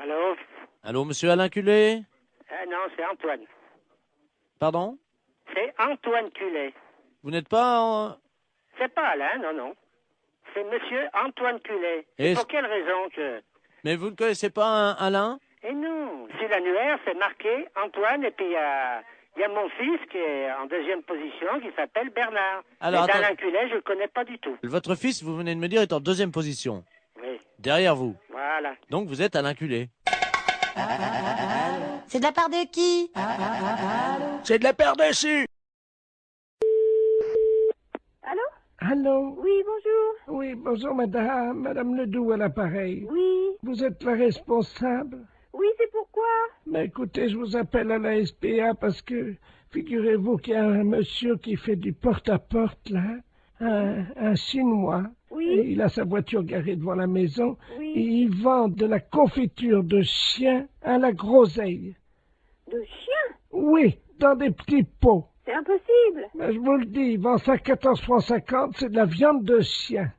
Allô? Allô, monsieur Alain Culé? Non, c'est Antoine. Pardon? C'est Antoine Culé. Vous n'êtes pas en... C'est pas Alain, non, non. C'est monsieur Antoine Culé. Et Et pour quelle raison que... Mais vous ne connaissez pas un Alain? Et non, sur l'annuaire, c'est marqué Antoine, et puis il y a mon fils qui est en deuxième position, qui s'appelle Bernard. Alors, Mais attends. d'Alain Culé, je le connais pas du tout. Votre fils, vous venez de me dire, est en deuxième position. Oui, Derrière vous. voilà. Donc vous êtes Alain Culé. C'est de la part de qui? C'est de la paire dessus! Allô? Allô? Oui, bonjour. Oui, bonjour madame, madame Ledoux à l'appareil. Oui. Vous êtes la responsable? Oui, c'est pourquoi? Mais écoutez, je vous appelle à la SPA parce que, figurez-vous qu'il y a un monsieur qui fait du porte-à-porte, là, un Chinois. Oui. Et il a sa voiture garée devant la maison. Oui. Et il vend de la confiture de chien à la groseille. De chien? Oui, dans des petits pots. C'est impossible. Mais je vous le dis, il vend ça 14,50 €, c'est de la viande de chien.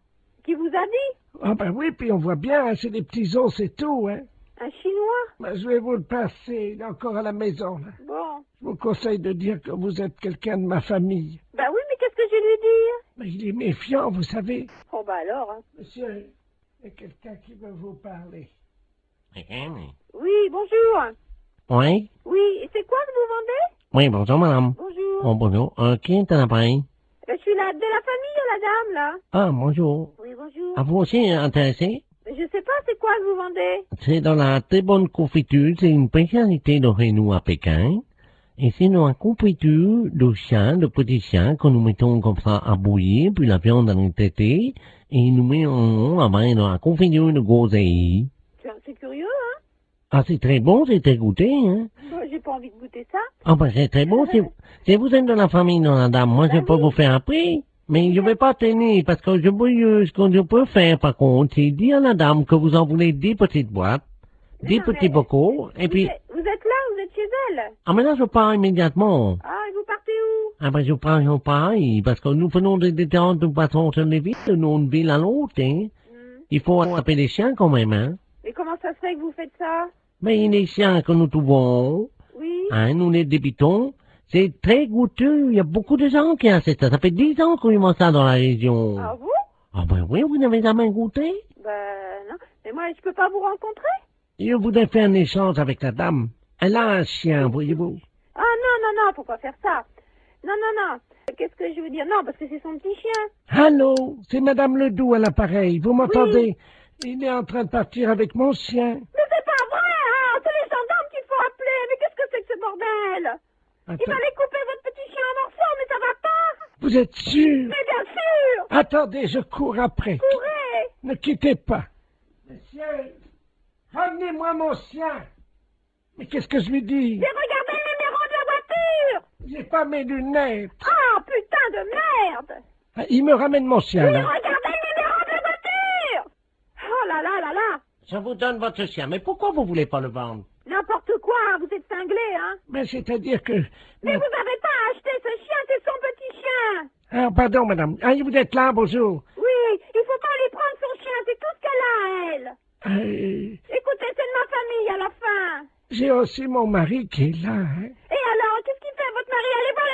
Qui vous a dit? Ah ben oui, puis on voit bien, hein, c'est des petits os, c'est tout, hein. Un chinois? Ben, je vais vous le passer, il est encore à la maison, là. Bon. Je vous conseille de dire que vous êtes quelqu'un de ma famille. Bah oui, mais qu'est-ce que je vais lui dire? Mais il est méfiant, vous savez. Oh bah alors, hein. Monsieur, il y a quelqu'un qui veut vous parler. Oui, bonjour. Oui, Oui, et c'est quoi que vous vendez? oui, bonjour madame. Bonjour. Oh, bonjour. Qui est à l'appareil? Je suis là, de la famille, la dame, là. Ah, bonjour. Oui, bonjour. À vous aussi intéressé? Je sais pas, c'est quoi que vous vendez? C'est dans la très bonne confiture, c'est une spécialité de chez nous à Pékin. Et c'est dans la confiture de chien, de petits chiens, que nous mettons comme ça à bouillir, puis la viande en est traitée, et nous mettons après dans la confiture de groseille. C'est curieux, hein? Ah, c'est très bon, c'est très goûté, hein? Bon, j'ai pas envie de goûter ça. Ah, ben, c'est très bon, si vous êtes de la famille de la dame, moi, je peux vous faire un prix. Mais je vais pas tenir, parce que ce que je peux faire, par contre, c'est dire à la dame que vous en voulez 10 petites boîtes, 10 non, petits mais bocaux, et puis, Vous êtes là, vous êtes chez elle? ah, mais là, je pars immédiatement. Ah, et vous partez où? Ah, ben, je pars pareil, parce que nous faisons des différentes façons sur les villes, de une ville à l'autre, hein. Il faut attraper les chiens quand même, hein. Mais comment ça se fait que vous faites ça? Mais les chiens que nous trouvons, Oui. hein, nous les débitons, c'est très goûteux. Il y a beaucoup de gens qui achètent ça. Ça fait 10 ans qu'on y mange ça dans la région. Ah vous? Ah ben oui, vous n'avez jamais goûté? Ben non. Mais moi, je peux pas vous rencontrer? Je voudrais faire un échange avec la dame. Elle a un chien, voyez-vous. Ah non, non, non, faut pas faire ça. Non, non, non. Qu'est-ce que je veux dire? Non, parce que c'est son petit chien. Allô, c'est madame Ledoux à l'appareil, vous m'entendez? Il est en train de partir avec mon chien. Mais c'est pas vrai, hein! C'est les gendarmes qu'il faut appeler. Mais qu'est-ce que c'est que ce bordel? Il Attends, va les couper votre petit chien en morceaux, mais ça va pas! vous êtes sûr? Mais bien sûr! Attendez, je cours après. Courez! Ne quittez pas. Monsieur, ramenez-moi mon chien. Mais qu'est-ce que je lui dis? Mais regardez le numéro de la voiture! J'ai pas mes lunettes. Ah, putain de merde! Ah, il me ramène mon chien, Mais là. regardez le numéro de la voiture! Oh là là là là! Je vous donne votre chien, mais pourquoi vous voulez pas le vendre? N'importe quoi, vous êtes cinglé, hein? Mais c'est-à-dire que... Mais vous n'avez pas acheté ce chien, c'est son petit chien! Ah, pardon, madame. Ah, vous êtes là, bonjour. Oui, il faut pas lui prendre son chien, c'est tout ce qu'elle a, elle! Écoutez, c'est de ma famille à la fin! J'ai aussi mon mari qui est là, hein. Et alors, qu'est-ce qu'il fait, votre mari? Allez voir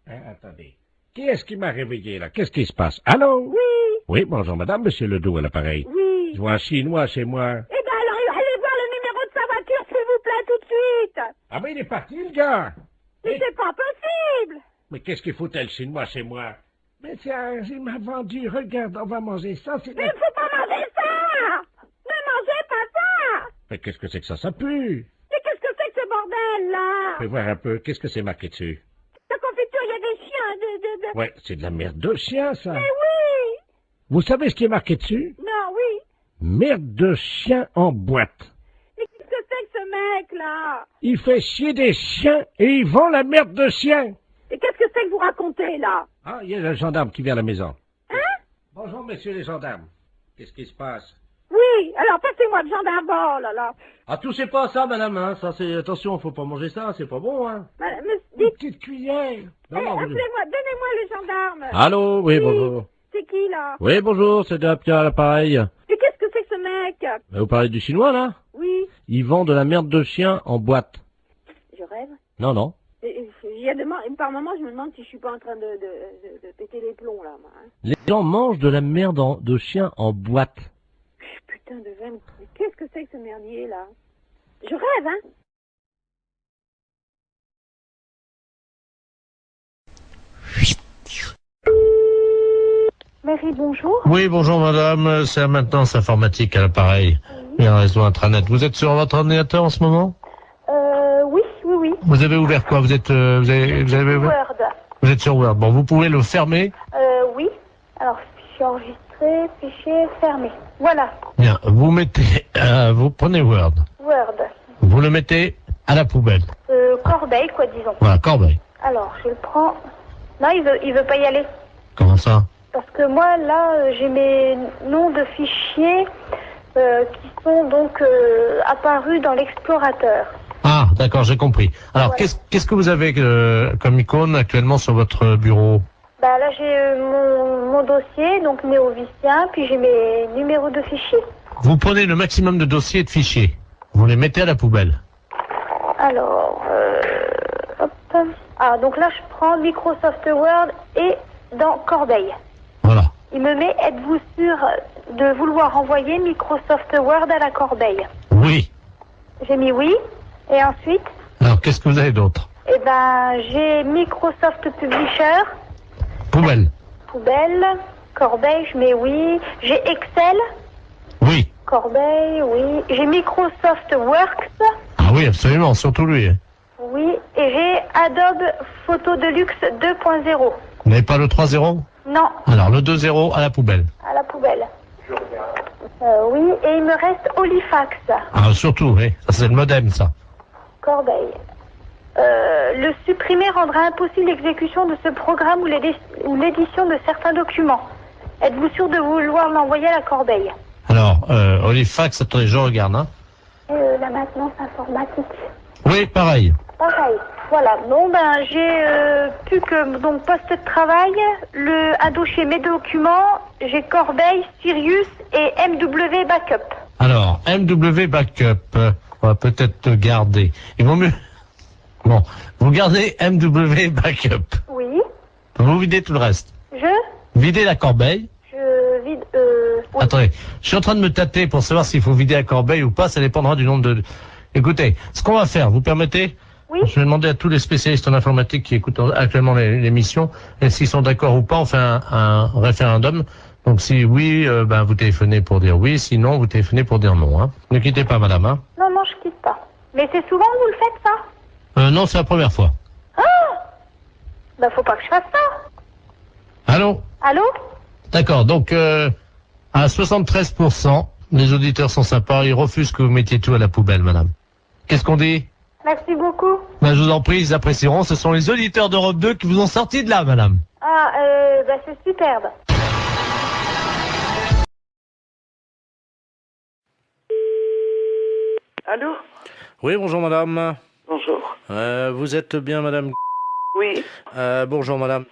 le numéro! Attendez. Qui est-ce qui m'a réveillé, là? Qu'est-ce qui se passe? Allô? Oui, Oui, bonjour, madame, monsieur Ledoux à l'appareil. oui. Je vois un Chinois chez moi. Eh ben alors, allez voir le numéro de sa voiture, s'il vous plaît, tout de suite! Ah, mais il est parti, le gars. Mais c'est pas possible! Mais qu'est-ce qu'il foutait, le Chinois, chez moi? Mais tiens, il m'a vendu. Regarde, on va manger ça, c'est... Mais il faut pas manger ça! Ne mangez pas ça! Mais qu'est-ce que c'est que ça pue? Mais qu'est-ce que c'est que ce bordel, là? Fais voir un peu, qu'est-ce que c'est marqué dessus? La confiture, il y a des chiens, de... Ouais, c'est de la merde de chien, ça. Mais oui! Vous savez ce qui est marqué dessus? Non, oui. Merde de chien en boîte. Mais qu'est-ce que c'est que ce mec-là? Il fait chier des chiens et il vend la merde de chien. Et qu'est-ce que c'est que vous racontez, là? Ah, il y a le gendarme qui vient à la maison. Hein? Bonjour, messieurs les gendarmes. Qu'est-ce qui se passe? Oui, alors passez-moi le gendarme, oh là là. Ah, touchez pas à ça, madame, hein. Ça, c'est... Attention, faut pas manger ça, c'est pas bon, hein. Mais Une dites, petite cuillère. Non, non, appelez-moi, donnez-moi le gendarme. Allô, oui, bonjour. C'est qui, là? Oui, bonjour, c'est Pierre à l'appareil. Et qu'est-ce que c'est que ce mec? Vous parlez du chinois, là? Oui. Ils vendent de la merde de chien en boîte. Je rêve. Non, non. Par moment, je me demande si je suis pas en train de péter les plombs, là, moi. Hein. Les gens mangent de la merde de chien en boîte. Putain de vin. Mais qu'est-ce que c'est que ce merdier, là? Je rêve, hein? Marie, bonjour. Oui, bonjour madame, c'est la maintenance informatique à l'appareil. Et un réseau intranet. Vous êtes sur votre ordinateur en ce moment? Oui. Vous avez ouvert quoi? Vous êtes vous avez ouvert? Word. Vous êtes sur Word. Bon, vous pouvez le fermer. Oui. Alors, fichier enregistré, fichier fermé. Voilà. Bien, vous mettez vous prenez Word. Word. Vous le mettez à la poubelle. Corbeille, quoi, disons. Voilà, corbeille. Alors, je le prends. Non, il veut pas y aller. Comment ça? Parce que moi, là, j'ai mes noms de fichiers qui sont donc apparus dans l'explorateur. Ah, d'accord, j'ai compris. Alors, Voilà. qu'est-ce que vous avez comme icône actuellement sur votre bureau? Bah là, j'ai mon dossier, donc néovicien, puis j'ai mes numéros de fichiers. Vous prenez le maximum de dossiers et de fichiers. Vous les mettez à la poubelle. Alors, hop. Ah, donc là, je prends Microsoft Word et dans Corbeille. Voilà. Il me met, êtes-vous sûr de vouloir envoyer Microsoft Word à la corbeille? Oui. J'ai mis oui. Et ensuite, Alors, qu'est-ce que vous avez d'autre? eh ben, j'ai Microsoft Publisher, Poubelle. poubelle, corbeille, je mets oui. J'ai Excel, Oui. corbeille, oui. J'ai Microsoft Works, Ah oui, absolument, surtout lui. Hein. oui. Et j'ai Adobe Photo Deluxe 2.0. Vous n'avez pas le 3.0? Non, Alors, le 2.0 à la poubelle. à la poubelle. Oui, et il me reste Olifax, Ah, surtout, oui. Ça, c'est le modem, ça. corbeille. Le supprimer rendra impossible l'exécution de ce programme ou l'édition de certains documents. Êtes-vous sûr de vouloir l'envoyer à la corbeille? Alors, Olifax, attendez, je regarde. Hein. La maintenance informatique. Oui, pareil. Pareil. Voilà. Bon, ben, j'ai plus que donc poste de travail, un dossier mes documents, j'ai Corbeille, Sirius et MW Backup. Alors, MW Backup, on va peut-être garder. Il vaut mieux... Bon, vous gardez MW Backup. Oui. Vous videz tout le reste. Videz la corbeille. Je vide. Oui. Attendez, je suis en train de me tâter pour savoir s'il faut vider la corbeille ou pas, ça dépendra du nombre de... Écoutez, ce qu'on va faire, vous permettez? Oui. Je vais demander à tous les spécialistes en informatique qui écoutent actuellement l'émission, et s'ils sont d'accord ou pas, on fait un référendum. Donc si oui, ben vous téléphonez pour dire oui, sinon vous téléphonez pour dire non. Hein. Ne quittez pas, madame. Hein. Non, je quitte pas. Mais c'est souvent que vous le faites, ça? Non, c'est la première fois. Ah. Ben, faut pas que je fasse ça. Allô? Allô? D'accord, donc à 73%, les auditeurs sont sympas, ils refusent que vous mettiez tout à la poubelle, madame. Qu'est-ce qu'on dit? Merci beaucoup. Ben, je vous en prie, ils apprécieront. Ce sont les auditeurs d'Europe 2 qui vous ont sorti de là, madame. Ah, ben, c'est superbe. Allô? Oui, bonjour madame. Bonjour. Vous êtes bien madame? Oui. Bonjour madame.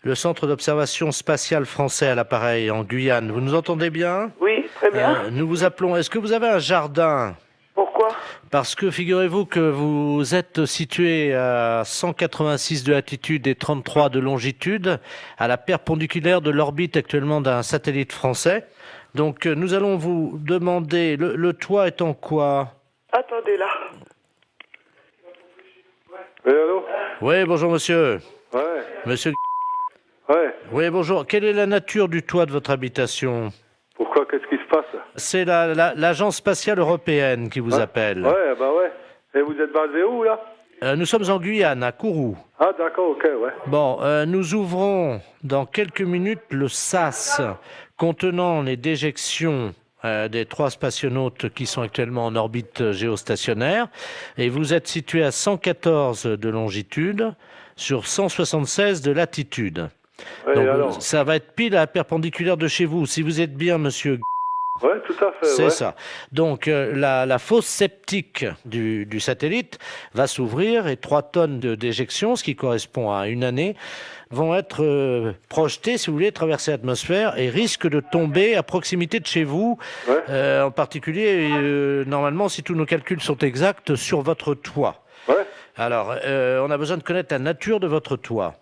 Le centre d'observation spatiale français à l'appareil en Guyane. Vous nous entendez bien? Oui, très bien. Nous vous appelons. Est-ce que vous avez un jardin? Pourquoi? Parce que figurez-vous que vous êtes situé à 186 de latitude et 33 de longitude, à la perpendiculaire de l'orbite actuellement d'un satellite français. Donc nous allons vous demander, le toit est en quoi? Attendez là. Oui, allô? Oui, bonjour monsieur. Ouais. Monsieur. Ouais. Oui, bonjour. Quelle est la nature du toit de votre habitation? Pourquoi? Qu'est-ce qui se passe? C'est l'agence spatiale européenne qui vous appelle. Ouais, bah ouais. Et vous êtes basé où, là? Nous sommes en Guyane, à Kourou. Ah, d'accord, ok, ouais. Bon, nous ouvrons dans quelques minutes le SAS contenant les déjections des 3 spationautes qui sont actuellement en orbite géostationnaire. Et vous êtes situé à 114 de longitude sur 176 de latitude. Ouais, Donc, alors? ça va être pile à la perpendiculaire de chez vous. Si vous êtes bien, monsieur, Ouais, tout à fait. C'est ouais. ça. Donc, la fosse septique du satellite va s'ouvrir et 3 tonnes de déjection, ce qui correspond à une année, vont être projetées, si vous voulez, traverser l'atmosphère et risquent de tomber à proximité de chez vous, Ouais. en particulier, normalement, si tous nos calculs sont exacts, sur votre toit. Ouais. Alors, on a besoin de connaître la nature de votre toit.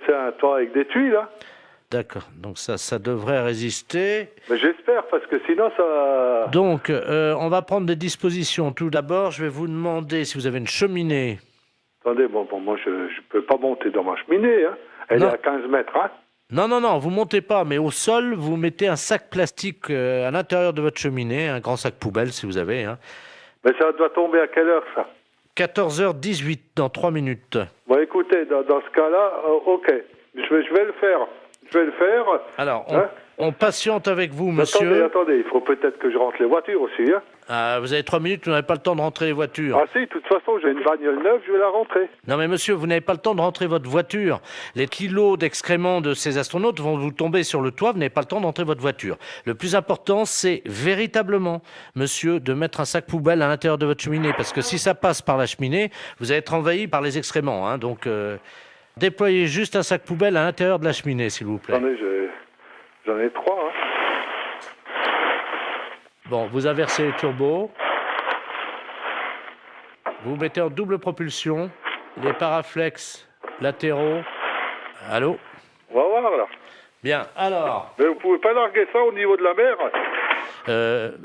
C'est un toit avec des tuiles, là. D'accord, donc ça devrait résister. Mais j'espère, parce que sinon, ça... Donc, on va prendre des dispositions. Tout d'abord, je vais vous demander si vous avez une cheminée. Attendez, bon, moi, je peux pas monter dans ma cheminée, hein. Elle Non. est à 15 mètres, hein. Non, vous montez pas, mais au sol, vous mettez un sac plastique à l'intérieur de votre cheminée, un grand sac poubelle si vous avez. Hein. Mais ça doit tomber à quelle heure, ça? 14h18, dans 3 minutes. Bon, écoutez, dans ce cas-là, ok. Je vais le faire. Je vais le faire. Alors, Hein on patiente avec vous, monsieur. Attendez, il faut peut-être que je rentre les voitures aussi, hein. Vous avez 3 minutes, vous n'avez pas le temps de rentrer les voitures. Ah si, de toute façon, j'ai une bagnole neuve, je vais la rentrer. Non mais monsieur, vous n'avez pas le temps de rentrer votre voiture. Les kilos d'excréments de ces astronautes vont vous tomber sur le toit, vous n'avez pas le temps de rentrer votre voiture. Le plus important, c'est véritablement, monsieur, de mettre un sac poubelle à l'intérieur de votre cheminée, parce que si ça passe par la cheminée, vous allez être envahi par les excréments. Hein, donc, déployez juste un sac poubelle à l'intérieur de la cheminée, s'il vous plaît. Attendez, j'en ai 3, hein. Bon, vous inversez les turbos. Vous mettez en double propulsion les paraflex latéraux. Allô? On va voir, là. Bien, alors... Mais vous pouvez pas larguer ça au niveau de la mer?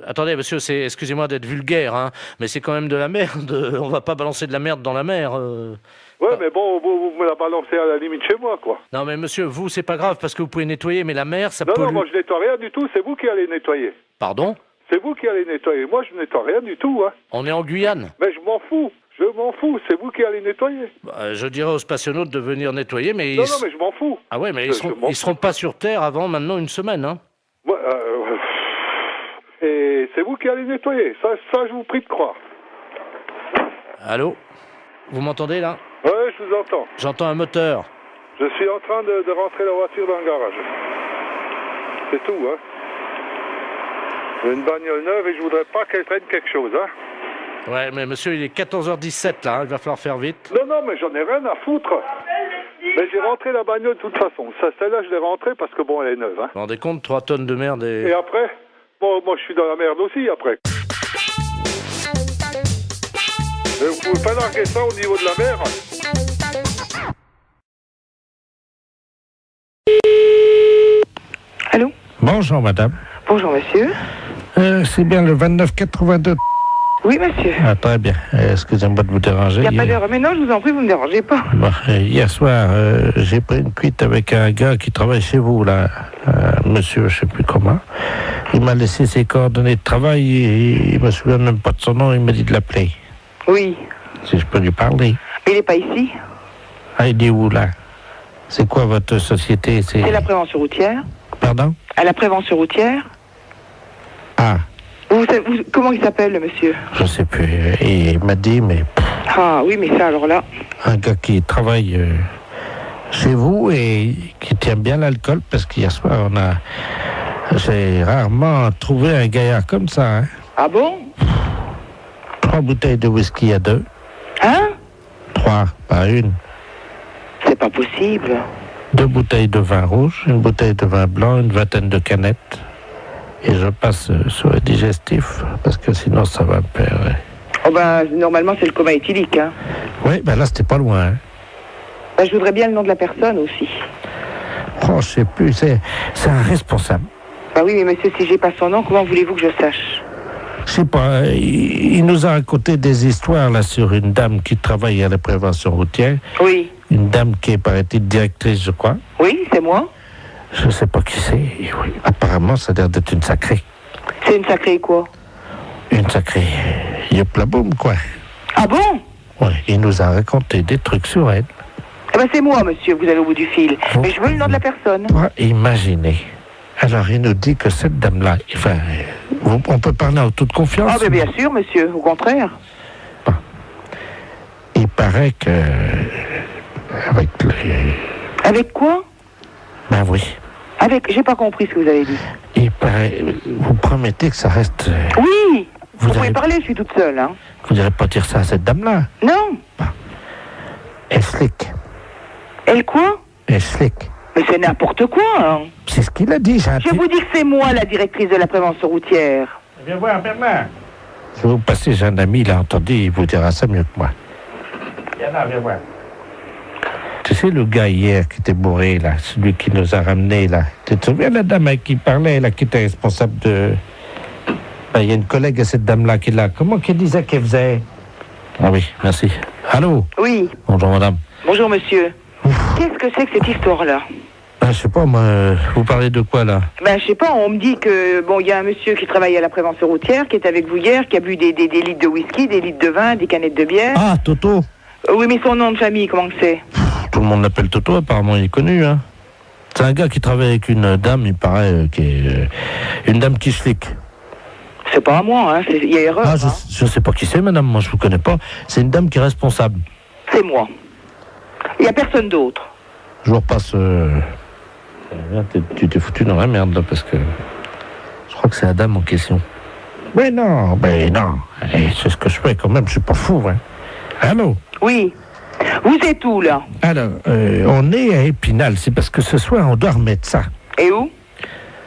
Attendez, monsieur, excusez-moi d'être vulgaire, hein, mais c'est quand même de la merde. On va pas balancer de la merde dans la mer. Ouais, mais bon, vous me la balancez à la limite chez moi, quoi. Non, mais monsieur, vous, c'est pas grave parce que vous pouvez nettoyer, mais la mer, ça Non, pollue. non, moi je nettoie rien du tout, c'est vous qui allez nettoyer. Pardon? C'est vous qui allez nettoyer. Moi, je nettoie rien du tout, hein. On est en Guyane. Mais je m'en fous. C'est vous qui allez nettoyer. Je dirais aux spationautes de venir nettoyer, mais... Non, mais je m'en fous. Ah ouais, mais Je m'en ils seront pas sur Terre avant maintenant une semaine, hein. Ouais, et c'est vous qui allez nettoyer. Ça, je vous prie de croire. Allô? Vous m'entendez, là? Ouais, je vous entends. J'entends un moteur. Je suis en train de rentrer la voiture dans le garage. C'est tout, hein. J'ai une bagnole neuve et je voudrais pas qu'elle traîne quelque chose, hein. Ouais, mais monsieur, il est 14h17, là, hein, il va falloir faire vite. Non, mais j'en ai rien à foutre. Mais j'ai rentré la bagnole de toute façon. Celle-là, je l'ai rentrée parce que, bon, elle est neuve, hein. Vous vous rendez compte, 3 tonnes de merde et... Et après, bon, moi, je suis dans la merde aussi, après. Mais vous pouvez pas larguer ça au niveau de la mer. Allô? Bonjour, madame. Bonjour, monsieur. C'est bien le 2982. Oui, monsieur. Ah, très bien. Excusez-moi de vous déranger. Il n'y a pas d'heure. Mais non, je vous en prie, vous ne me dérangez pas. Bon, hier soir, j'ai pris une cuite avec un gars qui travaille chez vous, là. Monsieur, je sais plus comment. Il m'a laissé ses coordonnées de travail et il me souvient même pas de son nom. Il m'a dit de l'appeler. Oui. Si je peux lui parler. Mais il n'est pas ici. Ah, il est où, là? C'est quoi votre société? C'est la prévention routière. Pardon? À la prévention routière. Ah, Comment il s'appelle, le monsieur? je sais plus. Et il m'a dit, mais Ah, oui, mais ça, alors là... un gars qui travaille chez vous et qui tient bien l'alcool, parce qu'hier soir, j'ai rarement trouvé un gaillard comme ça, hein. Ah bon? 3 bouteilles de whisky à 2. Hein? 3, pas une. C'est pas possible. 2 bouteilles de vin rouge, une bouteille de vin blanc, une vingtaine de canettes. Et je passe sur le digestif, parce que sinon ça va me faire... Oh ben, normalement, c'est le coma éthylique, hein. Oui, ben là, c'était pas loin, hein. Ben, je voudrais bien le nom de la personne aussi. Oh, je sais plus, c'est un responsable. Ben oui, mais monsieur, si j'ai pas son nom, comment voulez-vous que je sache? Je sais pas, il nous a raconté des histoires, là, sur une dame qui travaille à la prévention routière. Oui. Une dame qui est, paraît-il, directrice, je crois. Oui, c'est moi. Je sais pas qui c'est. Oui. Apparemment, ça a l'air d'être une sacrée. C'est une sacrée quoi? Une sacrée yop la boum, quoi. Ah bon? Ouais, il nous a raconté des trucs sur elle. Eh ben c'est moi, monsieur, vous allez au bout du fil. Mais je veux le nom de la personne. Imaginez. Alors, il nous dit que cette dame-là, enfin, on peut parler en toute confiance. Ah ben bien sûr, monsieur, au contraire. Bon. Il paraît que... Avec Avec quoi? Ben oui. J'ai pas compris ce que vous avez dit. Il paraît, vous promettez que ça reste... Oui. Vous pouvez allez- parler, je suis toute seule, hein. Vous n'allez pas dire ça à cette dame-là. Non. Elle slick. Elle quoi? Elle slick. Mais c'est n'importe quoi, hein. C'est ce qu'il a dit, j'ai un Je vous dis que c'est moi, la directrice de la prévention routière. Viens voir, Bernard. Je vais vous passer, j'ai un ami, il a entendu, il vous dira ça mieux que moi. Viens là, viens voir. Tu sais, le gars hier qui était bourré, là, celui qui nous a ramenés, là. Tu te souviens, la dame avec qui parlait, là, qui était responsable de... Ben, il y a une collègue à cette dame-là qui est là. Comment qu'elle disait qu'elle faisait? Ah oui, merci. Allô? Oui. Bonjour, madame. Bonjour, monsieur. Qu'est-ce que c'est que cette histoire-là? Ben, je sais pas, moi, vous parlez de quoi, là? Ben, je sais pas, on me dit que, bon, il y a un monsieur qui travaille à la prévention routière, qui est avec vous hier, qui a bu des litres de whisky, des litres de vin, des canettes de bière. Ah, Toto. Oui, mais son nom de famille, comment que c'est? Tout le monde l'appelle Toto, apparemment, il est connu, hein. C'est un gars qui travaille avec une dame, il paraît, qui est une dame qui slick. C'est pas à moi, hein, il y a erreur. Ah, hein. je sais pas qui c'est, madame, moi je vous connais pas. C'est une dame qui est responsable. C'est moi. Il y a personne d'autre. Je vous repasse... Tu t'es foutu dans la merde, là, parce que... Je crois que c'est la dame en question. Mais non. C'est ce que je fais quand même, je suis pas fou, hein. Allô? Oui. Vous êtes où, là? Alors, on est à Épinal, c'est parce que ce soir, on doit remettre ça. Et où?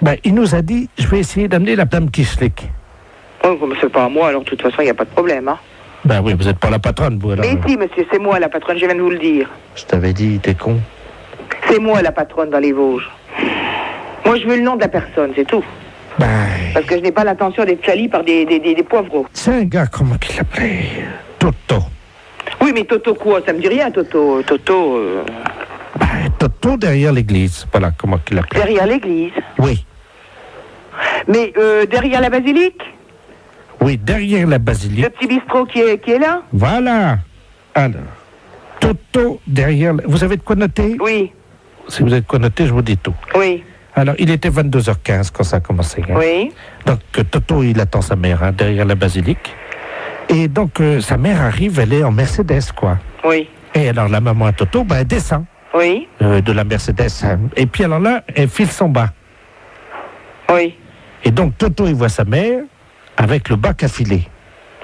Ben, il nous a dit, je vais essayer d'amener la dame qui slick. Oh, mais c'est pas à moi, alors de toute façon, il n'y a pas de problème, hein. Ben oui, vous n'êtes pas la patronne, vous, alors. Mais si, monsieur, c'est moi la patronne, je viens de vous le dire. Je t'avais dit, t'es con. C'est moi la patronne dans les Vosges. Moi, je veux le nom de la personne, c'est tout. Ben... Parce que je n'ai pas l'intention d'être salie par des poivreaux. C'est un gars, comment qu'il l'appelait? Toto. Oui, mais Toto quoi? Ça me dit rien, Toto. Ben, Toto derrière l'église. Voilà, comment qu'il l'appelait. Derrière l'église. Oui. Mais derrière la basilique? Oui, derrière la basilique. Le petit bistrot qui est là? Voilà. Alors, Toto derrière... Vous avez de quoi noter? Oui. Si vous avez de quoi noter, je vous dis tout. Oui. Alors, il était 22h15 quand ça a commencé. Hein. Oui. Donc, Toto, il attend sa mère hein, derrière la basilique. Et donc, sa mère arrive, elle est en Mercedes, quoi. Oui. Et alors, la maman à Toto, ben, elle descend Oui. de la Mercedes. Hein. Et puis, alors là, elle file son bas. Oui. Et donc, Toto, il voit sa mère avec le bac à filer.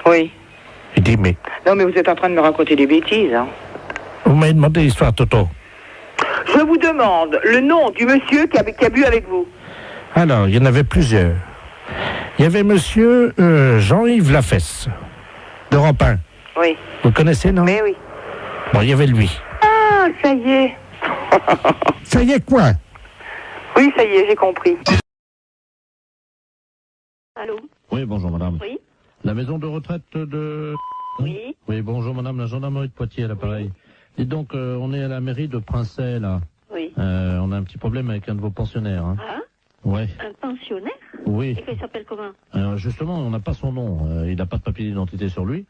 Oui. Il dit, mais... Non, mais vous êtes en train de me raconter des bêtises, hein. Vous m'avez demandé l'histoire, Toto. Je vous demande le nom du monsieur qui a bu avec vous. Alors, il y en avait plusieurs. Il y avait monsieur Jean-Yves Lafesse, d'Europe 1. Oui. Vous le connaissez, non? Mais oui. Bon, il y avait lui. Ah, ça y est. Ça y est, quoi? Oui, ça y est, j'ai compris. Allô? Oui, bonjour, madame. Oui? La maison de retraite de... Oui? Oui, bonjour, madame, la gendarmerie de Poitiers, à l'appareil. Dites donc, on est à la mairie de Princey, là. Oui. On a un petit problème avec un de vos pensionnaires. Hein. Ah? Ouais. Un pensionnaire? Oui. Et qu'il s'appelle comment? Justement, on n'a pas son nom. Il n'a pas de papier d'identité sur lui.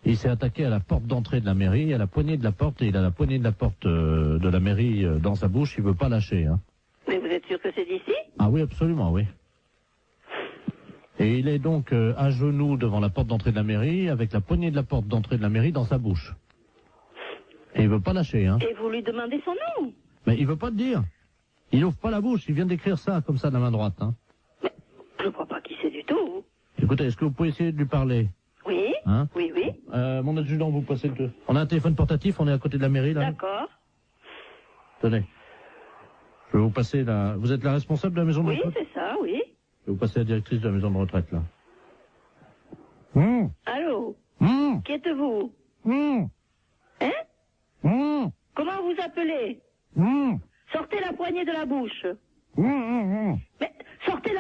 Il s'est attaqué à la porte d'entrée de la mairie, à la poignée de la porte, et il a la poignée de la porte de la mairie dans sa bouche. Il veut pas lâcher. Hein. Mais vous êtes sûr que c'est d'ici? Ah oui, absolument, oui. Et il est donc à genoux devant la porte d'entrée de la mairie, avec la poignée de la porte d'entrée de la mairie dans sa bouche. Et il veut pas lâcher, hein. Et vous lui demandez son nom? Mais il veut pas te dire. Il ouvre pas la bouche, il vient d'écrire ça, comme ça, de la main droite, hein. Mais je ne crois pas qui c'est du tout. Écoutez, est-ce que vous pouvez essayer de lui parler? Oui? Hein? Oui, oui. Mon adjudant, vous passez le... On a un téléphone portatif, on est à côté de la mairie, là. D'accord. Tenez. Je vais vous passer la... Vous êtes la responsable de la maison de Oui, retraite? c'est ça, oui. Je vais vous passer la directrice de la maison de retraite, là. Allô? Qui êtes-vous? Hein? Comment vous appelez? Sortez la poignée de la bouche. Mais sortez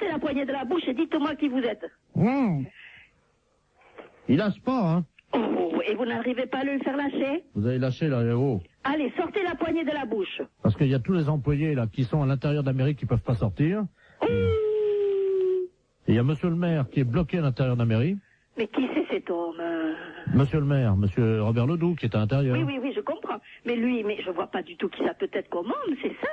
la poignée de la bouche et dites-moi qui vous êtes. Il lâche pas, hein. Oh, et vous n'arrivez pas à le faire lâcher? Vous avez lâché, là, haut. Allez, sortez la poignée de la bouche. Parce qu'il y a tous les employés, là, qui sont à l'intérieur de la mairie qui peuvent pas sortir. Et il y a monsieur le maire qui est bloqué à l'intérieur de la mairie. Mais qui c'est cet homme? Monsieur le maire, monsieur Robert Ledoux, qui est à l'intérieur. Oui, je comprends. Mais lui, je vois pas du tout qui ça peut être comme homme, c'est ça,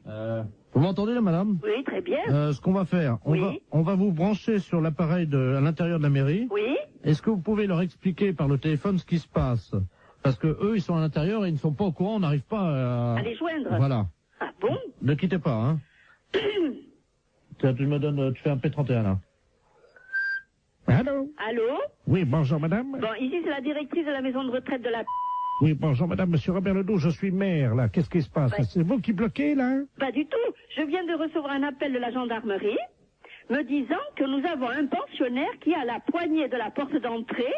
hein? Vous m'entendez, là, madame? Oui, très bien. Ce qu'on va faire, Oui. on va vous brancher sur l'appareil à l'intérieur de la mairie. Oui? Est-ce que vous pouvez leur expliquer par le téléphone ce qui se passe? Parce que eux, ils sont à l'intérieur et ils ne sont pas au courant, on n'arrive pas à... À les joindre? Voilà. Ah bon? Ne quittez pas, hein. Tu me donnes, tu fais un P31 là. Allô? Allô? Oui, bonjour madame. Bon, ici c'est la directrice de la maison de retraite de la... Oui, bonjour madame, monsieur Robert Ledoux, je suis maire là. Qu'est-ce qui se passe? Ouais. C'est vous qui bloquez là? Pas du tout. Je viens de recevoir un appel de la gendarmerie me disant que nous avons un pensionnaire qui a la poignée de la porte d'entrée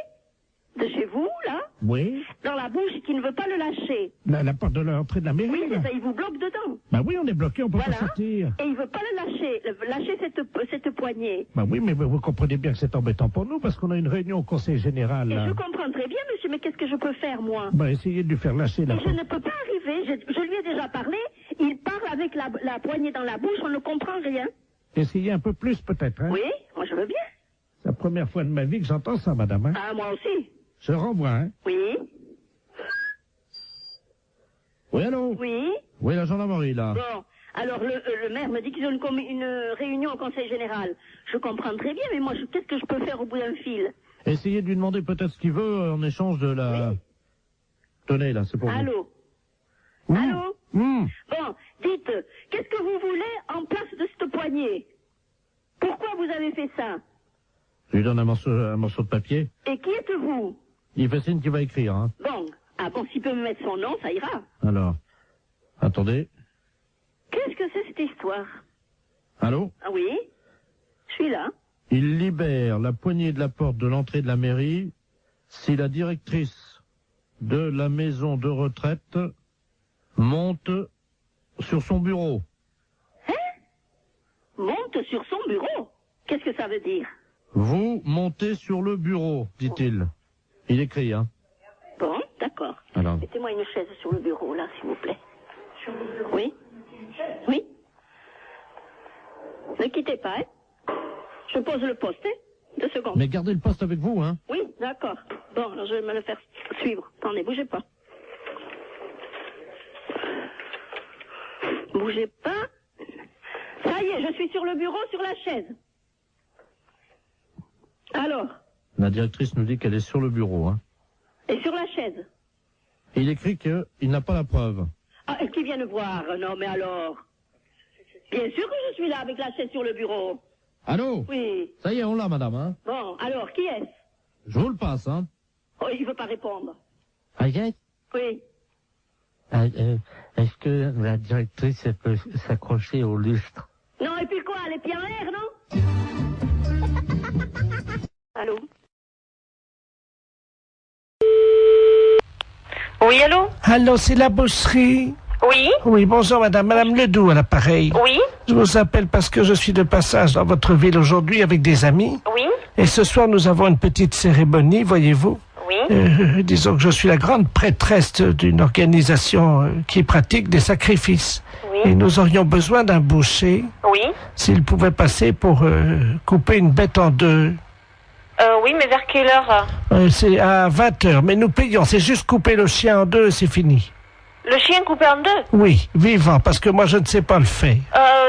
de chez vous, là, Oui. dans la bouche, qui ne veut pas le lâcher. La porte de l'entrée de la mairie? Oui, là. c'est ça, il vous bloque dedans. Bah oui, on est bloqué, on peut Voilà. pas sortir. Et il veut pas le lâcher cette poignée. Bah oui, mais vous comprenez bien que c'est embêtant pour nous parce qu'on a une réunion au conseil général Et là. je comprends très bien, monsieur, mais qu'est-ce que je peux faire, moi? Bah essayez de lui faire lâcher la Et je porte. ne peux pas arriver, je lui ai déjà parlé, il parle avec la poignée dans la bouche, on ne comprend rien. Essayez un peu plus peut-être, hein? Oui, moi je veux bien. C'est la première fois de ma vie que j'entends ça, madame, hein? Ah, moi aussi. Je renvoie, hein? Oui, Oui, allô? oui. Oui, la gendarmerie, là. Bon, alors le maire me dit qu'ils ont une réunion au conseil général. Je comprends très bien, mais moi, qu'est-ce que je peux faire au bout d'un fil? Essayez de lui demander peut-être ce qu'il veut en échange de la... Oui. Tenez, là, c'est pour Allô? vous. Allô? Mmh. Bon, dites, qu'est-ce que vous voulez en place de cette poignée? Pourquoi vous avez fait ça? Je lui donne un morceau de papier. Et qui êtes-vous? Il fait signe qu'il va écrire, hein? Bon, ah bon, s'il peut me mettre son nom, ça ira. Alors, attendez. Qu'est-ce que c'est cette histoire? Allô? Ah oui? Je suis là. Il libère la poignée de la porte de l'entrée de la mairie si la directrice de la maison de retraite monte sur son bureau. Monte sur son bureau. Qu'est-ce que ça veut dire? Vous montez sur le bureau, dit-il. Il écrit, hein? Bon, d'accord. Alors, Mettez-moi une chaise sur le bureau, là, s'il vous plaît. Oui? Oui? Ne quittez pas, hein? Je pose le poste, hein? 2 secondes. mais gardez le poste avec vous, hein? Oui, d'accord. Bon, alors je vais me le faire suivre. Attendez, bougez pas. Bougez pas. Ça y est, je suis sur le bureau, sur la chaise. Alors, La directrice nous dit qu'elle est sur le bureau, hein? et sur la chaise. Il écrit qu'il n'a pas la preuve. Ah, qui vient nous voir? Non, mais alors? Bien sûr que je suis là avec la chaise sur le bureau. Allô? Oui. Ça y est, on l'a, madame, hein? Bon, alors, qui est-ce? Je vous le passe, hein? Oh, il veut pas répondre. Agathe? Oui. Est-ce que la directrice elle peut s'accrocher au lustre? Non, et puis quoi? Les pieds en l'air, non? Allô? Oui, allô? Allô, c'est la bosserie? Oui? Oui, bonjour madame Ledoux à l'appareil. Oui? Je vous appelle parce que je suis de passage dans votre ville aujourd'hui avec des amis. Oui? Et ce soir, nous avons une petite cérémonie, voyez-vous. Oui? Disons que je suis la grande prêtresse d'une organisation qui pratique des sacrifices. Oui? Et nous aurions besoin d'un boucher, Oui? s'il pouvait passer pour couper une bête en deux. Oui, mais vers quelle heure? C'est à 20h, mais nous payons. C'est juste couper le chien en deux et c'est fini. Le chien coupé en deux? Oui, vivant, parce que moi je ne sais pas le faire.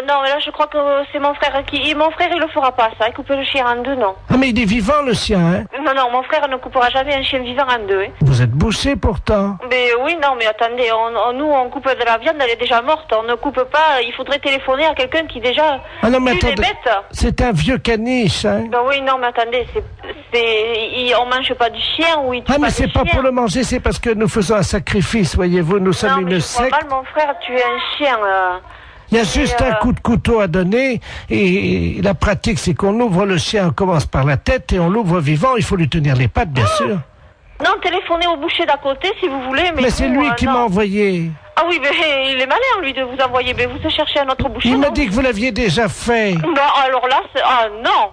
Non, mais là je crois que c'est mon frère qui... Mon frère il le fera pas ça, couper le chien en deux, non. Ah mais il est vivant le sien, hein? Non, mon frère ne coupera jamais un chien vivant en deux, hein. Vous êtes bouché pourtant. Mais oui, non, mais attendez, nous on coupe de la viande, elle est déjà morte, on ne coupe pas, il faudrait téléphoner à quelqu'un qui déjà Ah non mais tue les attendez, bêtes. c'est un vieux caniche, hein? Ben oui, non, mais attendez, on mange pas du chien ou il tue Ah mais pas c'est des pas chiens. pour le manger, c'est parce que nous faisons un sacrifice, voyez-vous, nous sommes Non, mais une je vois secte. mal mon frère tuer un chien. Il y a juste un coup de couteau à donner et la pratique c'est qu'on ouvre le chien, on commence par la tête et on l'ouvre vivant, il faut lui tenir les pattes bien sûr. Non, téléphonez au boucher d'à côté si vous voulez, mais... Mais c'est vous, lui qui non. m'a envoyé. Ah oui, mais il est malin lui de vous envoyer, mais vous cherchez un autre boucher. Il m'a non? dit que vous l'aviez déjà fait. Non, alors là, ah non.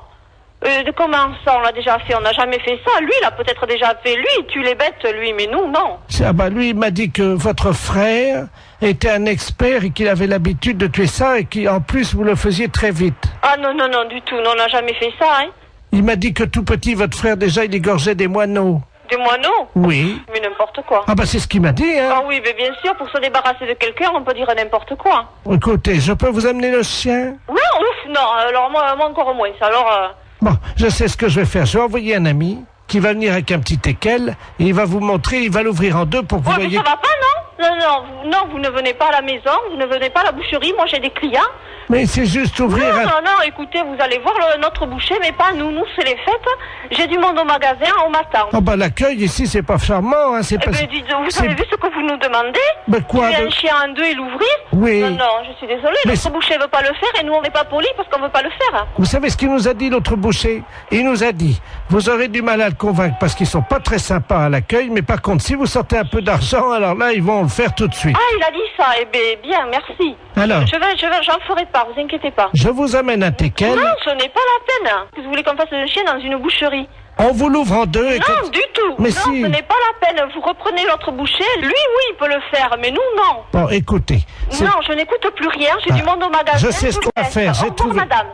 Comment ça, on l'a déjà fait? On n'a jamais fait ça. Lui, il a peut-être déjà fait. Lui, il tue les bêtes, lui, mais nous, non. Ah bah lui, il m'a dit que votre frère était un expert et qu'il avait l'habitude de tuer ça et qu'en plus vous le faisiez très vite. Ah non, du tout. Non, on n'a jamais fait ça, hein. Il m'a dit que tout petit, votre frère déjà, il égorgeait des moineaux. Des moineaux? Oui. Mais n'importe quoi. Ah bah c'est ce qu'il m'a dit, hein. Ah oui, mais bien sûr, pour se débarrasser de quelqu'un, on peut dire n'importe quoi. Écoutez, je peux vous amener le chien? Non, ouf, non. Alors moi encore moins. Alors... Bon, je sais ce que je vais faire. Je vais envoyer un ami qui va venir avec un petit équel et il va vous montrer, il va l'ouvrir en deux pour que vous Ouais, mais voyez... ça va pas, non? Non, vous ne venez pas à la maison, vous ne venez pas à la boucherie. Moi, j'ai des clients. Mais c'est juste ouvrir Non, écoutez, vous allez voir notre boucher, mais pas nous. Nous, c'est les fêtes. J'ai du monde au magasin, on m'attend. Oh bah l'accueil ici, c'est pas charmant, hein, c'est pas... Vous avez vu ce que vous nous demandez? Mais quoi? Tuer un chien en deux et l'ouvrir? Oui. Non, je suis désolée, notre boucher veut pas le faire et nous, on n'est pas polis parce qu'on veut pas le faire. Vous savez ce qu'il nous a dit, l'autre boucher? Il nous a dit, vous aurez du mal à le convaincre parce qu'ils sont pas très sympas à l'accueil, mais par contre, si vous sortez un peu d'argent, alors là, ils vont le faire tout de suite. Ah, il a dit ça, eh bien, merci. Alors? J'en ferai pas, vous inquiétez pas. Je vous amène un teckel. Non, ce n'est pas la peine. Vous voulez qu'on fasse un chien dans une boucherie? On vous l'ouvre en deux et... Non, du tout. Mais non, si. Ce n'est pas la peine. Vous reprenez l'autre boucher. Lui, oui, il peut le faire, mais nous, non. Bon, écoutez... Non, je n'écoute plus rien. J'ai du monde au magasin. Je sais ce qu'on va faire. Au revoir, madame.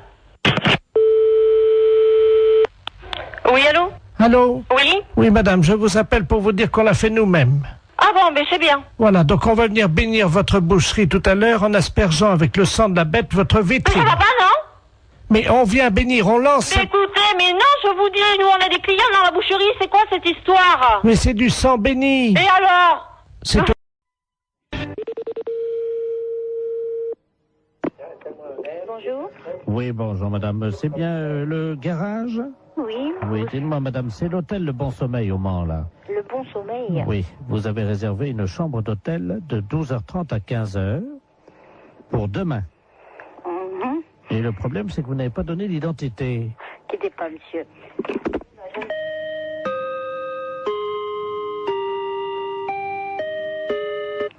Oui, allô? Allô? Oui? Oui, madame, je vous appelle pour vous dire qu'on l'a fait nous-mêmes. Ah bon, mais c'est bien. Voilà, donc on va venir bénir votre boucherie tout à l'heure en aspergeant avec le sang de la bête votre vitrine. Mais ça va pas, non? Mais on vient bénir, on lance... Mais écoutez, mais non, je vous dis, nous on a des clients dans la boucherie, c'est quoi cette histoire? Mais c'est du sang béni. Et alors? C'est... Bonjour. Oui, bonjour madame. C'est bien le garage? Oui. Oui, dites-moi madame, c'est l'hôtel Le Bon Sommeil au Mans, là. Le Bon Sommeil. Oui, vous avez réservé une chambre d'hôtel de 12h30 à 15h pour demain. Et le problème, c'est que vous n'avez pas donné l'identité. Quittez pas, monsieur.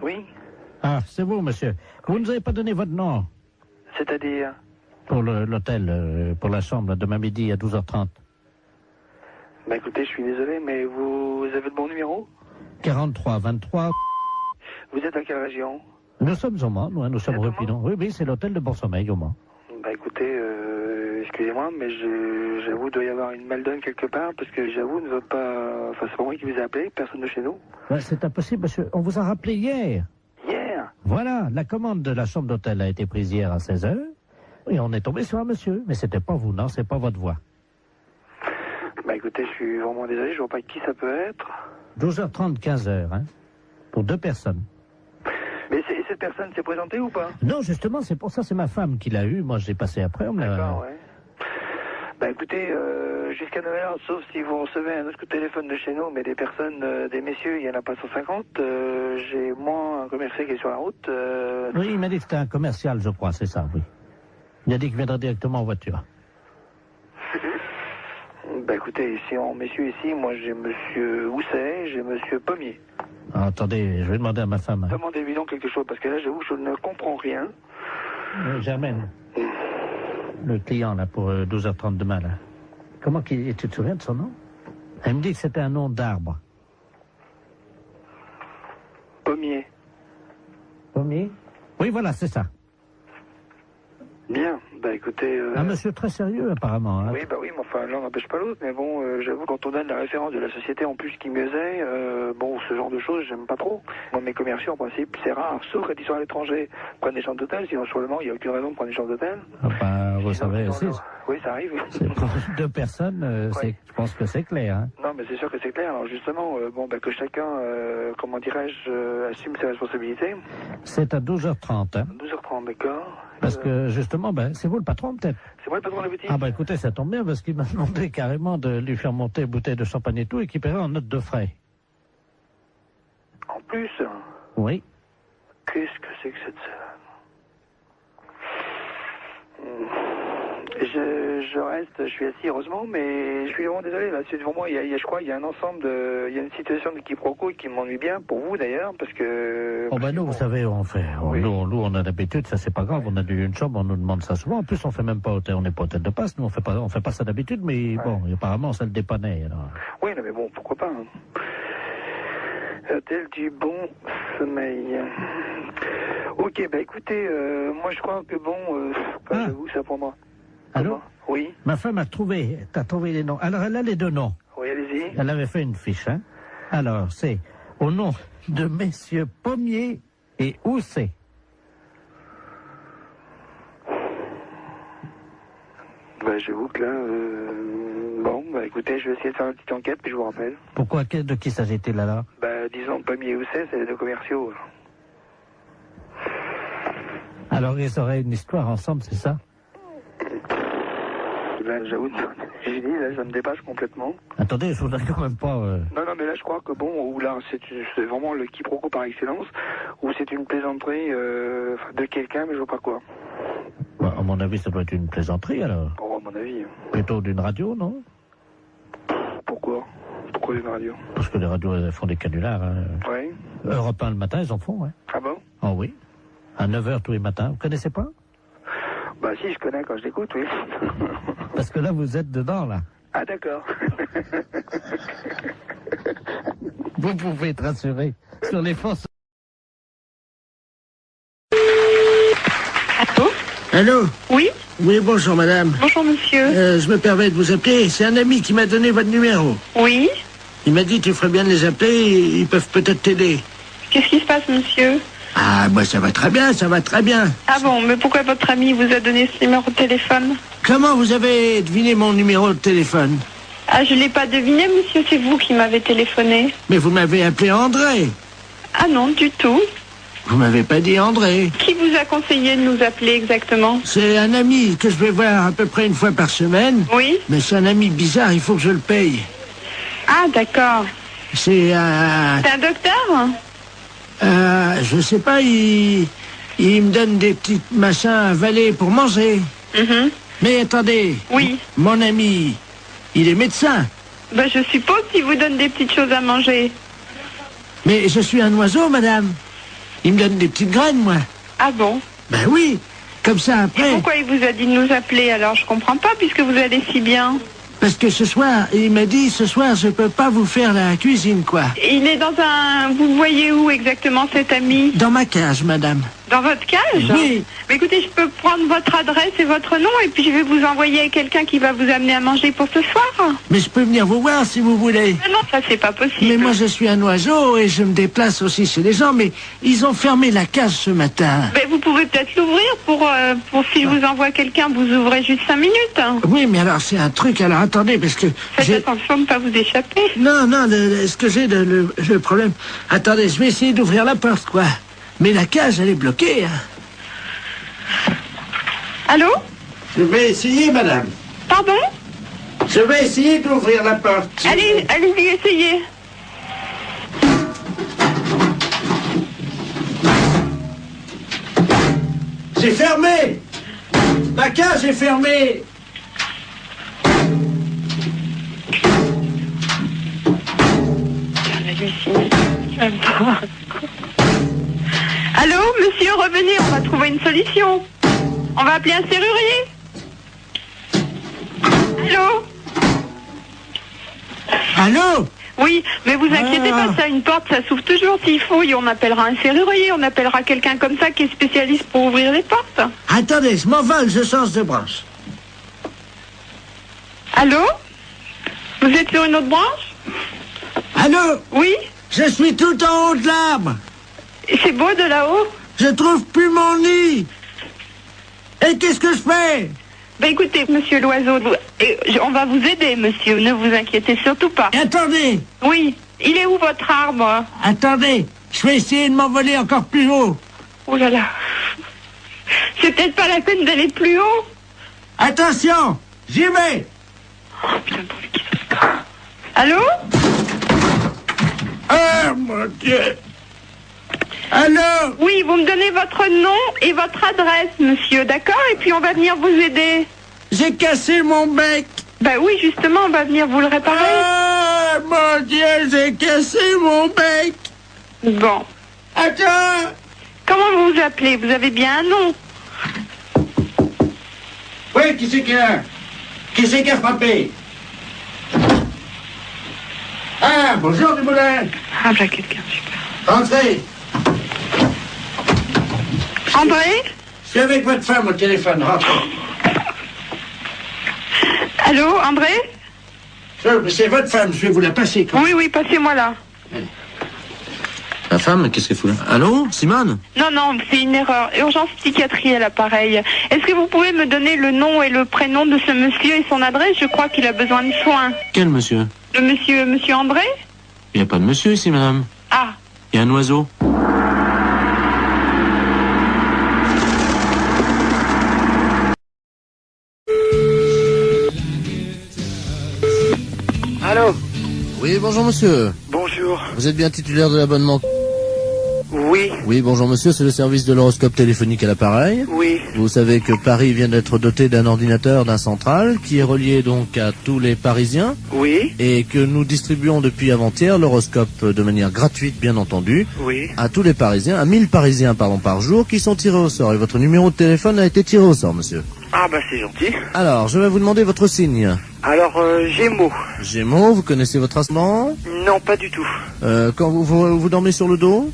Oui. Ah, c'est vous, monsieur. Vous ne nous avez pas donné votre nom. C'est-à-dire? Pour l'hôtel, pour la chambre, demain midi à 12h30. Bah écoutez, je suis désolé, mais vous avez le bon numéro? 43 23. Vous êtes à quelle région? Nous sommes au Mans, nous sommes rue Pinon. Oui, c'est l'hôtel de Bon Sommeil au Mans. Bah écoutez, excusez-moi, mais j'avoue, il doit y avoir une mal donne quelque part, parce que j'avoue, ne veut pas... Enfin, c'est pas moi qui vous ai appelé, personne de chez nous. Ouais, c'est impossible, monsieur. On vous a rappelé hier. Hier? Voilà, la commande de la chambre d'hôtel a été prise hier à 16h. Et on est tombé sur un monsieur. Mais c'était pas vous, non, c'est pas votre voix. Bah écoutez, je suis vraiment désolé, je vois pas qui ça peut être. 12h30, 15h, hein, pour 2 personnes. Mais cette personne s'est présentée ou pas? Non, justement, c'est pour ça, c'est ma femme qui l'a eu. Moi, j'ai passé après. D'accord, ouais. Bah écoutez, jusqu'à 9h, sauf si vous recevez un autre coup de téléphone de chez nous, mais des personnes, des messieurs, il n'y en a pas 150. J'ai moi un commercial qui est sur la route. Oui, il m'a dit que c'était un commercial, je crois, c'est ça, oui. Il a dit qu'il viendrait directement en voiture. Bah écoutez, ici en messieurs ici, moi j'ai monsieur Housset, j'ai monsieur Pommier. Ah, attendez, je vais demander à ma femme. Demandez-lui donc quelque chose, parce que là j'avoue, je ne comprends rien. Germaine, le client là pour 12h30 demain là. Comment tu te souviens de son nom? Elle me dit que c'était un nom d'arbre. Pommier. Pommier? Oui, voilà, c'est ça. Bien, bah écoutez... Un monsieur très sérieux apparemment. Hein. Oui, bah oui, mais enfin l'un n'empêche pas l'autre, mais bon, j'avoue, quand on donne la référence de la société en plus qui mieux est, bon, ce genre de choses, j'aime pas trop. Moi, mes commerciaux, en principe, c'est rare, sauf quand ils sont à l'étranger, prennent des chambres d'hôtel, sinon sur le Mans, il n'y a aucune raison de prendre des chambres d'hôtel. Ah bah, vous savez aussi. Oui, ça arrive. C'est pour 2 personnes, je pense que c'est clair. Hein. Non, mais c'est sûr que c'est clair. Alors justement, bon, bah, que chacun, comment dirais-je, assume ses responsabilités. C'est à 12h30. Hein. 12h30, d'accord. Parce que justement, ben, c'est vous le patron peut-être? C'est moi le patron de la boutique. Ah bah écoutez, ça tombe bien parce qu'il m'a demandé carrément de lui faire monter une bouteille de champagne et tout et qu'il paierait en note de frais. En plus? Oui. Qu'est-ce que c'est que cette... Je reste, je suis assis heureusement, mais je suis vraiment désolé. Là, c'est devant moi, je crois, il y a un ensemble de, il y a une situation de quiproquo qui m'ennuie bien pour vous d'ailleurs, parce que. Oh ben nous, vous savez, on fait, nous, on a d'habitude, ça c'est pas grave, on a une chambre, on nous demande ça souvent. En plus, on fait même pas hôtel, on n'est pas hôtel de passe, nous on fait pas ça d'habitude, mais bon, apparemment ça le dépannait. Alors. Oui, non, mais bon, pourquoi pas. Hein. Hôtel du Bon Sommeil. Ok, bah écoutez, moi je crois que bon, j'avoue, ça pour moi. Allô? Oui. Ma femme t'as trouvé les noms. Alors elle a les 2 noms. Oui, allez-y. Elle avait fait une fiche, hein. Alors, c'est au nom de messieurs Pommier et Housset. Bah j'avoue que là, bon, bah écoutez, je vais essayer de faire une petite enquête, puis je vous rappelle. Pourquoi, de qui s'agit-il là? Bah disons Pommier et Housset, c'est les 2 commerciaux. Alors Alors ils auraient une histoire ensemble, c'est ça? Là, j'avoue, j'ai dit, là, ça me dépasse complètement. Attendez, je voudrais quand même pas... Non, non, mais là, je crois que bon, ou là, c'est vraiment le quiproquo par excellence, ou c'est une plaisanterie de quelqu'un, mais je vois pas quoi. Bah, à mon avis, ça doit être une plaisanterie, alors. Bon, à mon avis. Plutôt d'une radio, non? Pourquoi? Pourquoi une radio? Parce que les radios, elles font des canulars. Hein. Oui. Europe 1 le matin, ils en font, ouais. Ah bon? Oh oui. À 9h tous les matins. Vous connaissez pas? Bah si, je connais quand je l'écoute, oui. Parce que là, vous êtes dedans, là. Ah d'accord. Vous pouvez être rassuré sur les forces. Allô? Allô? Oui? Oui, bonjour madame. Bonjour monsieur. Je me permets de vous appeler. C'est un ami qui m'a donné votre numéro. Oui? Il m'a dit tu ferais bien de les appeler, ils peuvent peut-être t'aider. Qu'est-ce qui se passe monsieur? Ah, bah ça va très bien, ça va très bien. Ah bon, mais pourquoi votre ami vous a donné ce numéro de téléphone? Comment vous avez deviné mon numéro de téléphone? Ah, je l'ai pas deviné monsieur, c'est vous qui m'avez téléphoné. Mais vous m'avez appelé André. Ah non, du tout. Vous m'avez pas dit André. Qui vous a conseillé de nous appeler exactement? C'est un ami que je vais voir à peu près une fois par semaine. Oui? Mais c'est un ami bizarre, il faut que je le paye. Ah d'accord. C'est un... C'est un docteur? je sais pas, il me donne des petits machins à avaler pour manger. Mais attendez. Oui. Mon ami, il est médecin. Ben je suppose qu'il vous donne des petites choses à manger. Mais je suis un oiseau, madame. Il me donne des petites graines, moi. Ah bon? Ben oui, comme ça après... Et pourquoi il vous a dit de nous appeler alors? Je comprends pas puisque vous allez si bien. Parce que ce soir, il m'a dit, ce soir, je peux pas vous faire la cuisine, quoi. Il est dans un... Vous le voyez où exactement cet ami? Dans ma cage, madame. Dans votre cage? Oui. Mais écoutez, je peux prendre votre adresse et votre nom et puis je vais vous envoyer quelqu'un qui va vous amener à manger pour ce soir. Mais je peux venir vous voir si vous voulez. Mais non, ça c'est pas possible. Mais moi je suis un oiseau et je me déplace aussi chez les gens, mais ils ont fermé la cage ce matin. Mais vous pouvez peut-être l'ouvrir pour si je vous envoie quelqu'un, vous ouvrez juste 5 minutes. Oui, mais alors c'est un truc, alors attendez, parce que... Faites attention de ne pas vous échapper. Non, non, ce que j'ai, le problème... Attendez, je vais essayer d'ouvrir la porte, quoi. Mais la cage, elle est bloquée, hein. Allô? Je vais essayer, madame. Pardon? Je vais essayer d'ouvrir la porte. Allez, allez-y, essayez. C'est fermé. Ma cage est fermée. Allô, monsieur, revenez, on va trouver une solution. On va appeler un serrurier. Allô? Allô? Oui, mais vous inquiétez pas, ça, une porte, ça s'ouvre toujours s'il faut. Et on appellera un serrurier, on appellera quelqu'un comme ça qui est spécialiste pour ouvrir les portes. Attendez, je m'envole, je change de branche. Allô? Vous êtes sur une autre branche? Allô? Oui? Je suis tout en haut de l'arbre. C'est beau de là-haut? Je trouve plus mon nid. Et qu'est-ce que je fais? Ben écoutez, monsieur l'oiseau, on va vous aider, monsieur, ne vous inquiétez surtout pas. Et attendez. Oui, il est où votre arbre? Attendez, je vais essayer de m'envoler encore plus haut. Oh là là. C'est peut-être pas la peine d'aller plus haut. Attention, j'y vais. Oh putain, pour qui ça se... Allô? Oh mon Dieu. Allô? Oui, vous me donnez votre nom et votre adresse, monsieur, d'accord? Et puis on va venir vous aider. J'ai cassé mon bec. Ben oui, justement, on va venir vous le réparer. Oh mon Dieu, j'ai cassé mon bec. Bon. Attends. Comment vous vous appelez? Vous avez bien un nom? Oui, qui c'est qui a frappé? Ah, bonjour Dumoulin. Ah, voilà quelqu'un, super. Entrez. André? Je suis avec votre femme au téléphone, rentrez. Allô, André? C'est votre femme, je vais vous la passer. Oui, oui, passez-moi là. La femme, qu'est-ce qu'elle fout là? Allô, Simone? Non, non, c'est une erreur. Urgence psychiatrie à l'appareil. Est-ce que vous pouvez me donner le nom et le prénom de ce monsieur et son adresse? Je crois qu'il a besoin de soins. Quel monsieur? Le monsieur André? Il n'y a pas de monsieur ici, madame. Ah. Il y a un oiseau. Allô? Oui, bonjour monsieur. Bonjour. Vous êtes bien titulaire de l'abonnement? Oui. Oui, bonjour monsieur, c'est le service de l'horoscope téléphonique à l'appareil. Oui. Vous savez que Paris vient d'être doté d'un ordinateur, d'un central, qui est relié donc à tous les Parisiens. Oui. Et que nous distribuons depuis avant-hier l'horoscope de manière gratuite, bien entendu. Oui. À tous les Parisiens, à 1000 Parisiens, par jour, qui sont tirés au sort. Et votre numéro de téléphone a été tiré au sort, monsieur. Ah bah c'est gentil. Alors, je vais vous demander votre signe. Alors, Gémeaux. Gémeaux, vous connaissez votre ascendant? Non, pas du tout. Quand vous dormez sur le dos?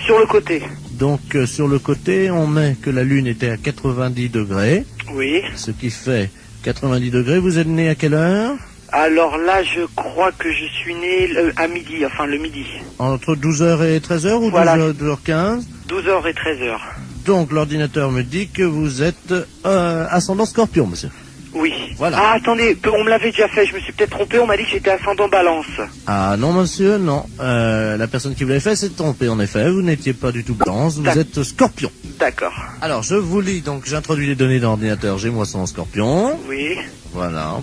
Sur le côté. Donc, sur le côté, on met que la Lune était à 90 degrés. Oui. Ce qui fait 90 degrés. Vous êtes né à quelle heure? Alors là, je crois que je suis né à midi, enfin le midi. Entre 12h et 13h ou Voilà. 12h15? 12h et 13h. Donc, l'ordinateur me dit que vous êtes ascendant Scorpion, monsieur. Oui. Voilà. Ah, attendez, on me l'avait déjà fait, je me suis peut-être trompé, on m'a dit que j'étais ascendant Balance. Ah non, monsieur, non. La personne qui vous l'avait fait s'est trompée, en effet. Vous n'étiez pas du tout Balance, vous êtes Scorpion. D'accord. Alors, je vous lis, donc j'introduis les données d'ordinateur Gémeaux en Scorpion. Oui. Voilà.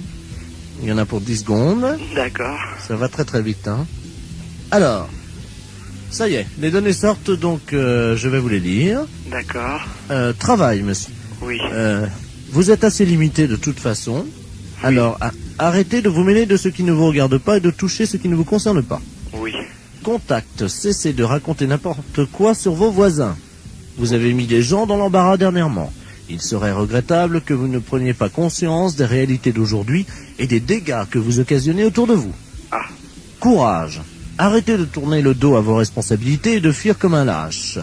Il y en a pour 10 secondes. D'accord. Ça va très très vite, hein. Alors, ça y est, les données sortent, donc je vais vous les lire. D'accord. Travail, monsieur. Oui. Vous êtes assez limité de toute façon. Alors, arrêtez de vous mêler de ce qui ne vous regarde pas et de toucher ce qui ne vous concerne pas. Oui. Contact, cessez de raconter n'importe quoi sur vos voisins. Vous avez mis des gens dans l'embarras dernièrement. Il serait regrettable que vous ne preniez pas conscience des réalités d'aujourd'hui et des dégâts que vous occasionnez autour de vous. Ah. Courage. Arrêtez de tourner le dos à vos responsabilités et de fuir comme un lâche.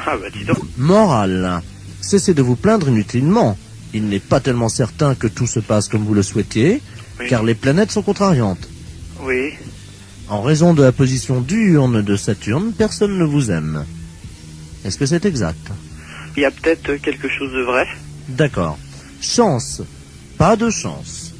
Ah bah dis donc. Morale. Cessez de vous plaindre inutilement. Il n'est pas tellement certain que tout se passe comme vous le souhaitiez, Oui. car les planètes sont contrariantes. Oui. En raison de la position diurne de Saturne, personne ne vous aime. Est-ce que c'est exact? Il y a peut-être quelque chose de vrai. D'accord. Chance. Pas de chance.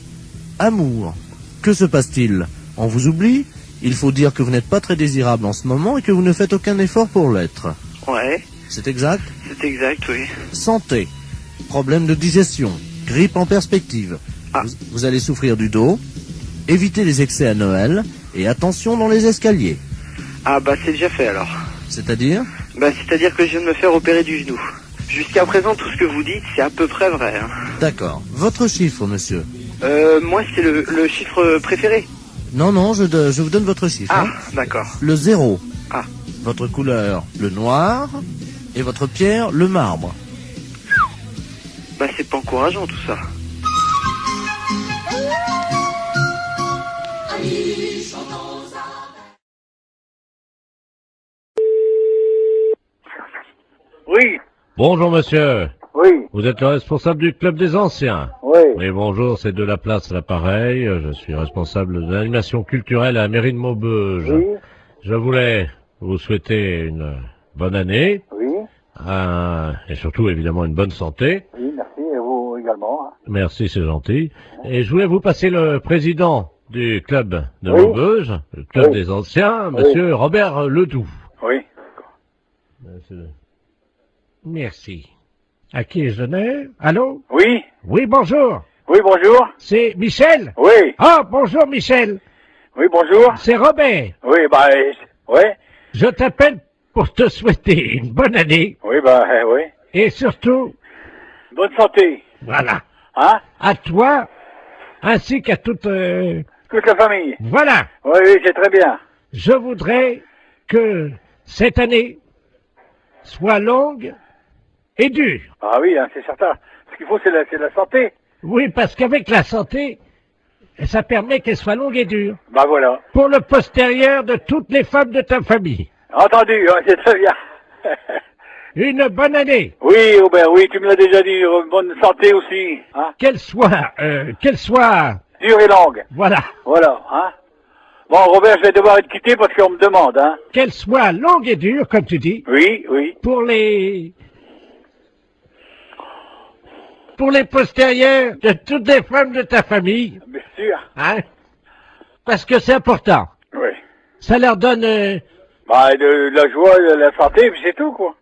Amour. Que se passe-t-il? On vous oublie? Il faut dire que vous n'êtes pas très désirable en ce moment et que vous ne faites aucun effort pour l'être. Ouais. C'est exact? C'est exact, oui. Santé. Problème de digestion. Grippe en perspective. Ah. Vous allez souffrir du dos. Évitez les excès à Noël. Et attention dans les escaliers. Ah bah c'est déjà fait alors. C'est-à-dire? Bah c'est-à-dire que je viens de me faire opérer du genou. Jusqu'à présent, tout ce que vous dites, c'est à peu près vrai. Hein. D'accord. Votre chiffre, monsieur? Moi, c'est le chiffre préféré. Non, non, je vous donne votre chiffre. Ah, hein. d'accord. Le 0. Ah. Votre couleur, le noir. Et votre pierre, le marbre. Bah c'est pas encourageant tout ça. Oui. Bonjour monsieur. Oui. Vous êtes le responsable du club des anciens. Oui. Oui, bonjour, c'est de la place à l'appareil. Je suis responsable de l'animation culturelle à la mairie de Maubeuge. Oui. Je voulais vous souhaiter une bonne année. Oui. Et surtout, évidemment, une bonne santé. Oui, merci, et vous également. Hein. Merci, c'est gentil. Et je voulais vous passer le président du club de Oui. Maubeuge, le club Oui. des anciens, monsieur Robert Ledoux. Oui. Merci. À qui je donne? Allô? Oui. Oui, bonjour. Oui, bonjour. C'est Michel? Oui. Ah, bonjour Michel. Oui, bonjour. C'est Robert. Oui, bah, oui. Je t'appelle pour te souhaiter une bonne année Oui, bah, oui. et surtout, Bonne santé. voilà, Hein? à toi ainsi qu'à toute... Toute la famille. Voilà, Oui, oui, c'est très bien. je voudrais que cette année soit longue et dure. Ah oui, hein, c'est certain. Ce qu'il faut, c'est la santé. Oui, parce qu'avec la santé, ça permet qu'elle soit longue et dure. Bah voilà. Pour le postérieur de toutes les femmes de ta famille. Entendu, hein, c'est très bien. Une bonne année. Oui, Robert, oui, tu me l'as déjà dit. Bonne santé aussi. Hein? Qu'elle soit... Dure et longue. Voilà. Voilà, hein. Bon, Robert, je vais devoir être quitté parce qu'on me demande, hein. Qu'elle soit longue et dure, comme tu dis. Oui, oui. Pour les postérieurs de toutes les femmes de ta famille. Bien sûr. Hein? Parce que c'est important. Oui. Ça leur donne... Bah, de la joie, de la santé, puis c'est tout, quoi.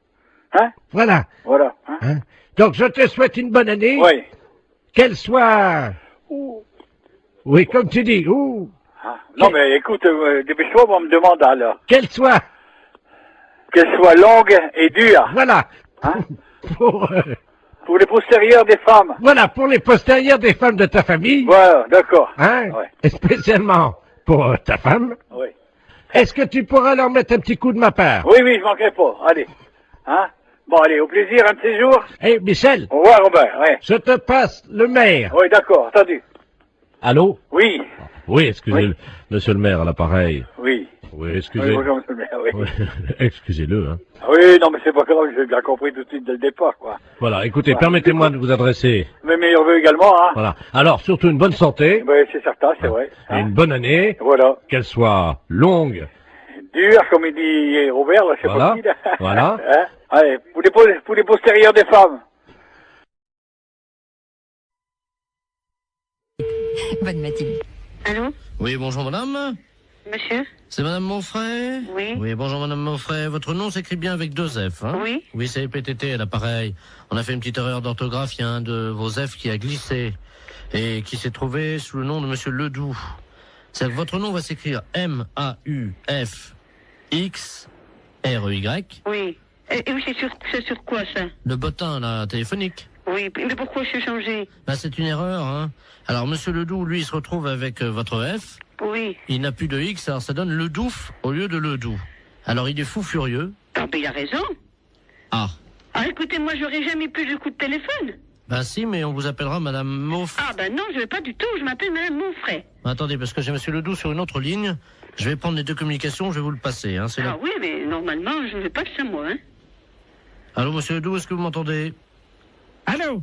Hein? Voilà. Voilà. Hein? Hein? Donc, je te souhaite une bonne année. Oui. Qu'elle soit... Oui, comme tu dis, Non, mais écoute, dépêche-toi, on me demande alors. Qu'elle soit. Qu'elle soit longue et dure. Voilà. Hein? Pour les postérieurs des femmes. Voilà, pour les postérieurs des femmes de ta famille. Voilà, d'accord. Hein? Ouais. Et spécialement pour ta femme. Oui. Est-ce que tu pourras leur mettre un petit coup de ma part? Oui, je manquerai pas. Allez. Hein? Bon, allez, au plaisir, un de ces jours. Eh, Michel. Au revoir, Robert, ouais. Je te passe le maire. Oui, d'accord, entendu. Allô? Oui. Oui, excusez-le. Monsieur le maire, à l'appareil. Oui. Oui, excusez. Oui, bonjour, monsieur le maire, oui. Oui. Excusez-le, hein. Oui, non, mais c'est pas grave, j'ai bien compris tout de suite dès le départ, quoi. Voilà, écoutez, Voilà. permettez-moi de vous adresser. Mes meilleurs vœux également, hein. Voilà. Alors, surtout une bonne santé. Oui, c'est certain, c'est vrai. Et une bonne année. Voilà. Qu'elle soit longue. Dur, comme il dit Robert, là, c'est Voilà. pas qui, là. Voilà. Hein? Allez, pour les postérieurs des femmes. Bonne matinée. Allô? Oui, bonjour madame. Monsieur? C'est madame Monfray? Oui. Oui, bonjour madame Monfray. Votre nom s'écrit bien avec 2 F, hein? Oui. Oui, c'est PTT à l'appareil. On a fait une petite erreur d'orthographe. Il y a un de vos F qui a glissé et qui s'est trouvé sous le nom de monsieur Ledoux. C'est que votre nom va s'écrire M-A-U-F-X-R-E-Y. Oui. Et oui, c'est sur quoi, ça? Le bottin, là, téléphonique. Oui, mais pourquoi je suis changé? Là, c'est une erreur, hein. Alors, monsieur Ledoux, lui, il se retrouve avec votre F. Oui. Il n'a plus de X, alors ça donne Ledouf au lieu de Ledoux. Alors, il est fou furieux. Ah, ben, il a raison. Ah. Ah, écoutez, moi, j'aurais jamais plus de coup de téléphone. Ben si, mais on vous appellera madame Monfray. Ah, ben non, je vais pas du tout, je m'appelle madame Monfray. Attendez, parce que j'ai monsieur Ledoux sur une autre ligne. Je vais prendre les 2 communications, je vais vous le passer, hein. C'est Ah là. oui, mais normalement, je ne vais pas que ça, moi, hein. Allô, monsieur Ledoux, est-ce que vous m'entendez? Allô?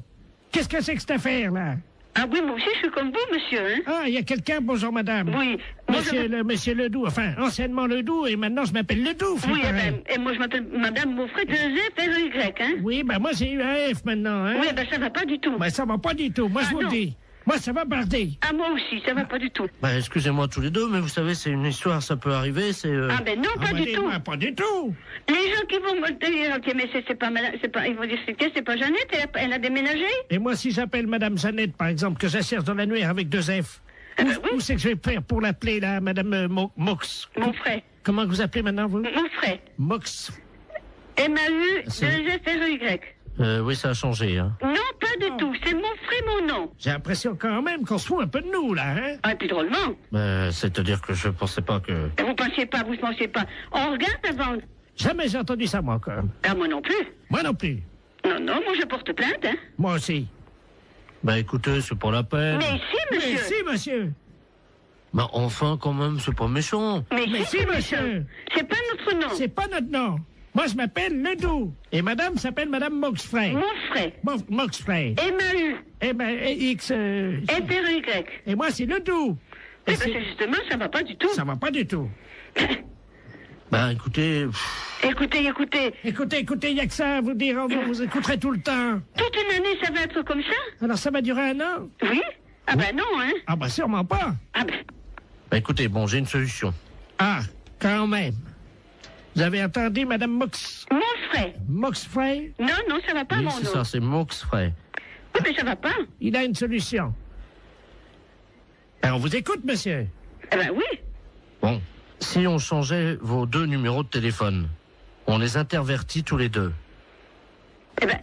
Qu'est-ce que c'est que cette affaire, là? Ah oui, moi aussi, je suis comme vous, monsieur, hein. Ah, il y a quelqu'un, bonjour madame. Oui. Monsieur Ledoux, enfin, anciennement Ledoux, et maintenant je m'appelle Ledoux. Oui, et moi, je m'appelle madame Monfray, 2 F, R-E-Y, hein. Oui, ben moi, j'ai eu un F maintenant, hein. Oui, ben ça va pas du tout. Ben ça va pas du tout, moi je vous le dis. Moi, ça va barder. Ah, moi aussi, ça va pas du tout. Ben, excusez-moi tous les deux, mais vous savez, c'est une histoire, ça peut arriver, c'est... Ah, ben non, pas du tout. Pas du tout. Les gens qui vont me dire, ok, mais c'est pas madame, ils vont dire, c'est pas Jeannette, elle a déménagé? Et moi, si j'appelle madame Jeannette, par exemple, que j'achète dans l'annuaire avec 2 F, où c'est que je vais faire pour l'appeler, là, madame Mox? Monfray. Comment vous appelez maintenant, vous? Monfray. Mox. M-A-U-2-F-R-E-Y. Oui, ça a changé, hein. Non, pas du tout. C'est Monfray, mon nom. J'ai l'impression quand même qu'on se fout un peu de nous, là, hein? Ah, et puis drôlement. C'est-à-dire que je pensais pas que... Vous pensiez pas. On regarde avant. Jamais j'ai entendu ça, moi, encore. Ah, moi non plus. Moi non plus. Non, moi je porte plainte, hein. Moi aussi. Ben, écoutez, c'est pas la peine. Mais si, monsieur. Mais si, monsieur. Ben, enfin, quand même, c'est pas méchant. Mais si, monsieur. C'est pas notre nom. C'est pas notre nom. Moi, je m'appelle Ledoux. Et madame s'appelle madame Moxfray. Monfray. Moxfray. M-A-U. X... F-R-E-Y. Et moi, c'est Ledoux. Eh ben, c'est justement, ça va pas du tout. Ça va pas du tout. Ben, écoutez... Écoutez, il y a que ça à vous dire, vous écouterez tout le temps. Toute une année, ça va être comme ça? Alors, ça va durer 1 an? Oui. Ah ben non, hein. Ah ben sûrement pas. Ah ben... Ben, écoutez, bon, j'ai une solution. Ah, quand même. Vous avez entendu, madame Monfray. Moxfray? Non, ça va pas, oui, mon c'est nom. ça, c'est Moxfray. Oui, mais ça va pas. Il a une solution. Alors, on vous écoute, monsieur. Eh ben oui. Bon, si on changeait vos 2 numéros de téléphone, on les intervertit tous les 2. Eh ben...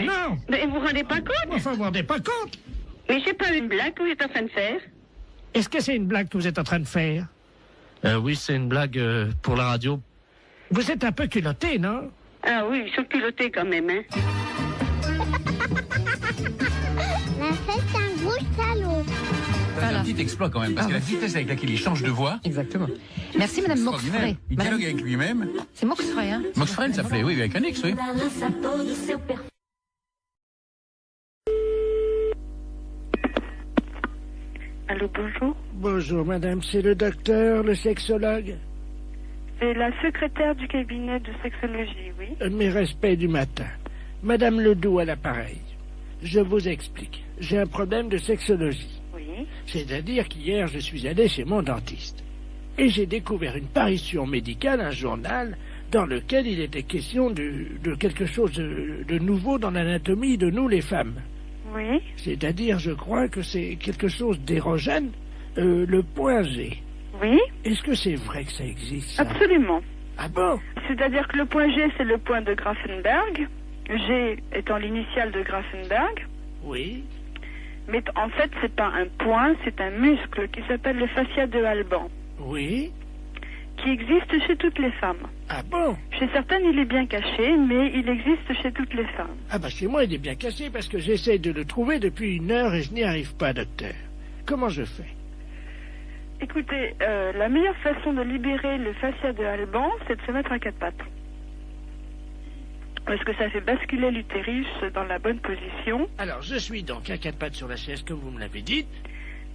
non. Mais vous vous rendez pas compte? Enfin, vous vous rendez pas compte? Mais c'est pas une blague que vous êtes en train de faire? Est-ce que c'est une blague que vous êtes en train de faire? Oui, c'est une blague pour la radio. Vous êtes un peu culotté, non? Ah oui, ils sont culottés quand même, hein. Mais c'est un gros salaud. C'est un petit exploit quand même, parce que la vitesse avec laquelle il change de voix... Exactement. Merci, madame Moxfray. Il dialogue avec lui-même. C'est Moxfray, hein? Moxfray, il s'appelait, oui, avec un X, oui. Allô, bonjour. Bonjour, madame, c'est le docteur, le sexologue. C'est la secrétaire du cabinet de sexologie, oui. Mes respects du matin. Madame Ledoux à l'appareil. Je vous explique. J'ai un problème de sexologie. Oui. C'est-à-dire qu'hier, je suis allé chez mon dentiste. Et j'ai découvert une parution médicale, un journal, dans lequel il était question de quelque chose de nouveau dans l'anatomie de nous, les femmes. Oui. C'est-à-dire, je crois que c'est quelque chose d'érogène, le point G. Oui. Est-ce que c'est vrai que ça existe, ça? Absolument. Ah bon? C'est-à-dire que le point G, c'est le point de Grafenberg. G étant l'initiale de Grafenberg. Oui. Mais en fait, c'est pas un point, c'est un muscle qui s'appelle le fascia de Alban. Oui. Qui existe chez toutes les femmes. Ah bon? Chez certaines, il est bien caché, mais il existe chez toutes les femmes. Ah bah chez moi, il est bien caché parce que j'essaie de le trouver depuis 1 heure et je n'y arrive pas, docteur. Comment je fais? Écoutez, la meilleure façon de libérer le fascia de Alban, c'est de se mettre à 4 pattes. Parce que ça fait basculer l'utérus dans la bonne position. Alors, je suis donc à 4 pattes sur la chaise, comme vous me l'avez dit.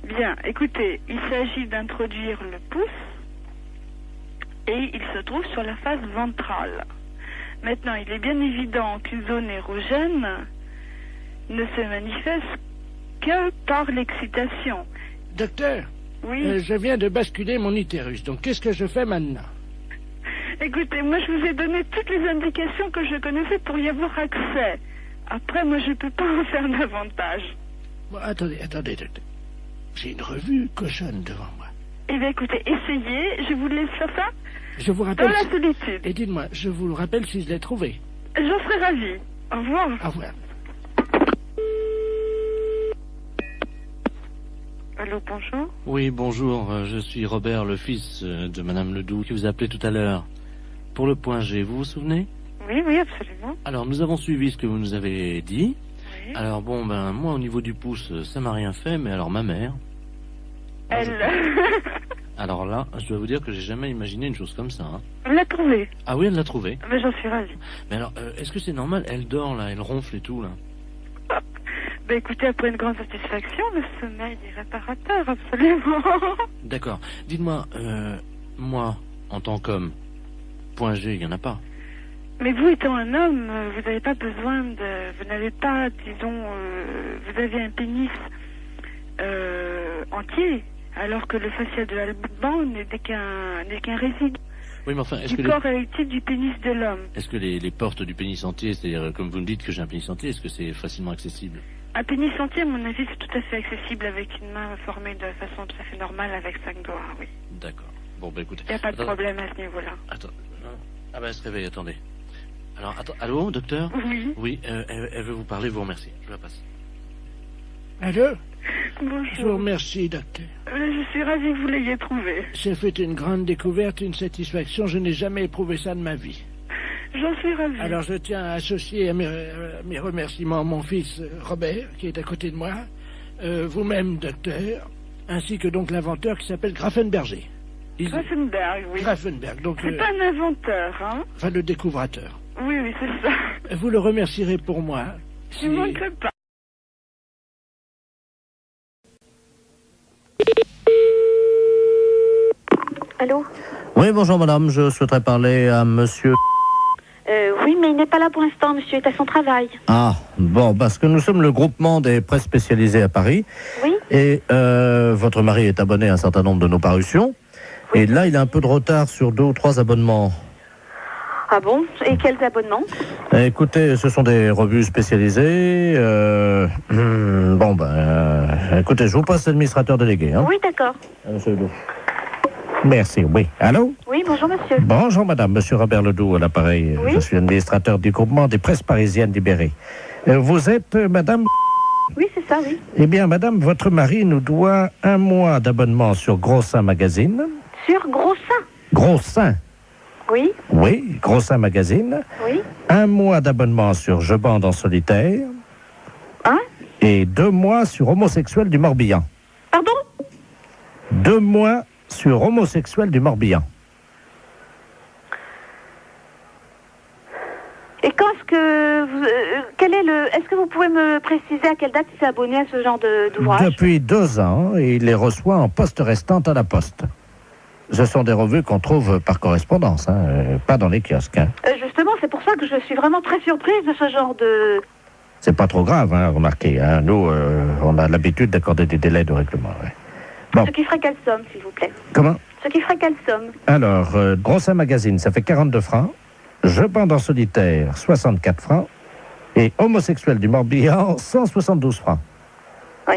Bien, écoutez, il s'agit d'introduire le pouce et il se trouve sur la face ventrale. Maintenant, il est bien évident qu'une zone érogène ne se manifeste que par l'excitation. Docteur, oui. Je viens de basculer mon utérus, donc qu'est-ce que je fais maintenant? Écoutez, moi je vous ai donné toutes les indications que je connaissais pour y avoir accès. Après, moi je peux pas en faire davantage. Bon, attendez, docteur. J'ai une revue cochonne devant moi. Eh bien écoutez, essayez, je vous laisse faire ça. Je vous rappelle... Dans la solitude. Et dites-moi, je vous le rappelle si je l'ai trouvé. J'en serais ravie. Au revoir. Au revoir. Allô, bonjour. Oui, bonjour, je suis Robert, le fils de Madame Ledoux, qui vous a appelé tout à l'heure. Pour le point G, vous vous souvenez? Oui, oui, absolument. Alors, nous avons suivi ce que vous nous avez dit. Oui. Alors, bon, ben, moi, au niveau du pouce, ça m'a rien fait, mais alors, ma mère... Elle... Alors là, je dois vous dire que j'ai jamais imaginé une chose comme ça. Hein. Elle l'a trouvée. Ah oui, elle l'a trouvée. Mais j'en suis ravie. Mais alors, est-ce que c'est normal? Elle dort, là, elle ronfle et tout, là. Ben écoutez, après une grande satisfaction, le sommeil est réparateur, absolument. D'accord. Dites-moi, moi, en tant qu'homme, point G, il n'y en a pas. Mais vous étant un homme, vous n'avez pas besoin de... Vous n'avez pas, disons... vous avez un pénis entier, alors que le fascia de Alban n'est qu'un résidu. Oui, mais enfin, est-ce du que corps érectile du pénis de l'homme. Est-ce que les portes du pénis entier, c'est-à-dire, comme vous me dites que j'ai un pénis entier, est-ce que c'est facilement accessible? Un pénis entier, à mon avis, c'est tout à fait accessible avec une main formée de façon tout à fait normale avec 5 doigts, oui. D'accord. Bon, ben écoutez... Il n'y a pas de problème à ce niveau-là. Attends, non. Ah ben, elle se réveille, attendez. Alors, attends, allô, docteur? Oui. Oui, elle veut vous parler, vous remercie. Je la passe. Allô? Bonjour. Je vous remercie, docteur. Je suis ravie que vous l'ayez trouvé. J'ai fait une grande découverte, une satisfaction. Je n'ai jamais éprouvé ça de ma vie. J'en suis ravie. Alors, je tiens à associer à mes remerciements mon fils Robert, qui est à côté de moi, vous-même, docteur, ainsi que donc l'inventeur qui s'appelle Grafenberger. Grafenberg, oui. Grafenberg, donc... C'est pas un inventeur, hein? Enfin, le découvrateur. Oui, oui, c'est ça. Vous le remercierez pour moi. Je ne manquerai pas. Allô? Oui, bonjour madame, je souhaiterais parler à monsieur... Oui, mais il n'est pas là pour l'instant, monsieur est à son travail. Ah, bon, parce que nous sommes le groupement des presses spécialisées à Paris. Oui. Et votre mari est abonné à un certain nombre de nos parutions. Oui. Et là, il a un peu de retard sur 2 ou 3 abonnements. Ah bon? Et quels abonnements? Écoutez, ce sont des revues spécialisées. Écoutez, je vous passe l'administrateur délégué. Hein. Oui, d'accord. Monsieur Ledoux. Merci, oui. Allô? Oui, bonjour monsieur. Bonjour madame, monsieur Robert Ledoux à l'appareil. Oui. Je suis administrateur du groupement des presses parisiennes libérées. Vous êtes madame... Oui, c'est ça, oui. Eh bien madame, votre mari nous doit 1 mois d'abonnement sur Gros Seins Magazine. Sur Gros Seins? Gros Seins. Oui. Oui, Gros Seins Magazine. Oui. 1 mois d'abonnement sur Je bande en solitaire. Hein? Et 2 mois sur Homosexuel du Morbihan. Pardon? 2 mois sur Homosexuel du Morbihan. Et quand est-ce que quel est le... Est-ce que vous pouvez me préciser à quelle date il s'est abonné à ce genre d'ouvrage? Depuis 2 ans, et il les reçoit en poste restante à la poste. Ce sont des revues qu'on trouve par correspondance, hein, pas dans les kiosques. Hein. Justement, c'est pour ça que je suis vraiment très surprise de ce genre de... C'est pas trop grave, hein, remarquez. Hein. Nous, on a l'habitude d'accorder des délais de règlement. Ouais. Bon. Ce qui ferait quelle somme, s'il vous plaît? Comment? Ce qui ferait quelle somme? Alors, Gros Seins Magazine, ça fait 42 francs. Je bande en solitaire, 64 francs. Et Homosexuel du Morbihan, 172 francs. Oui.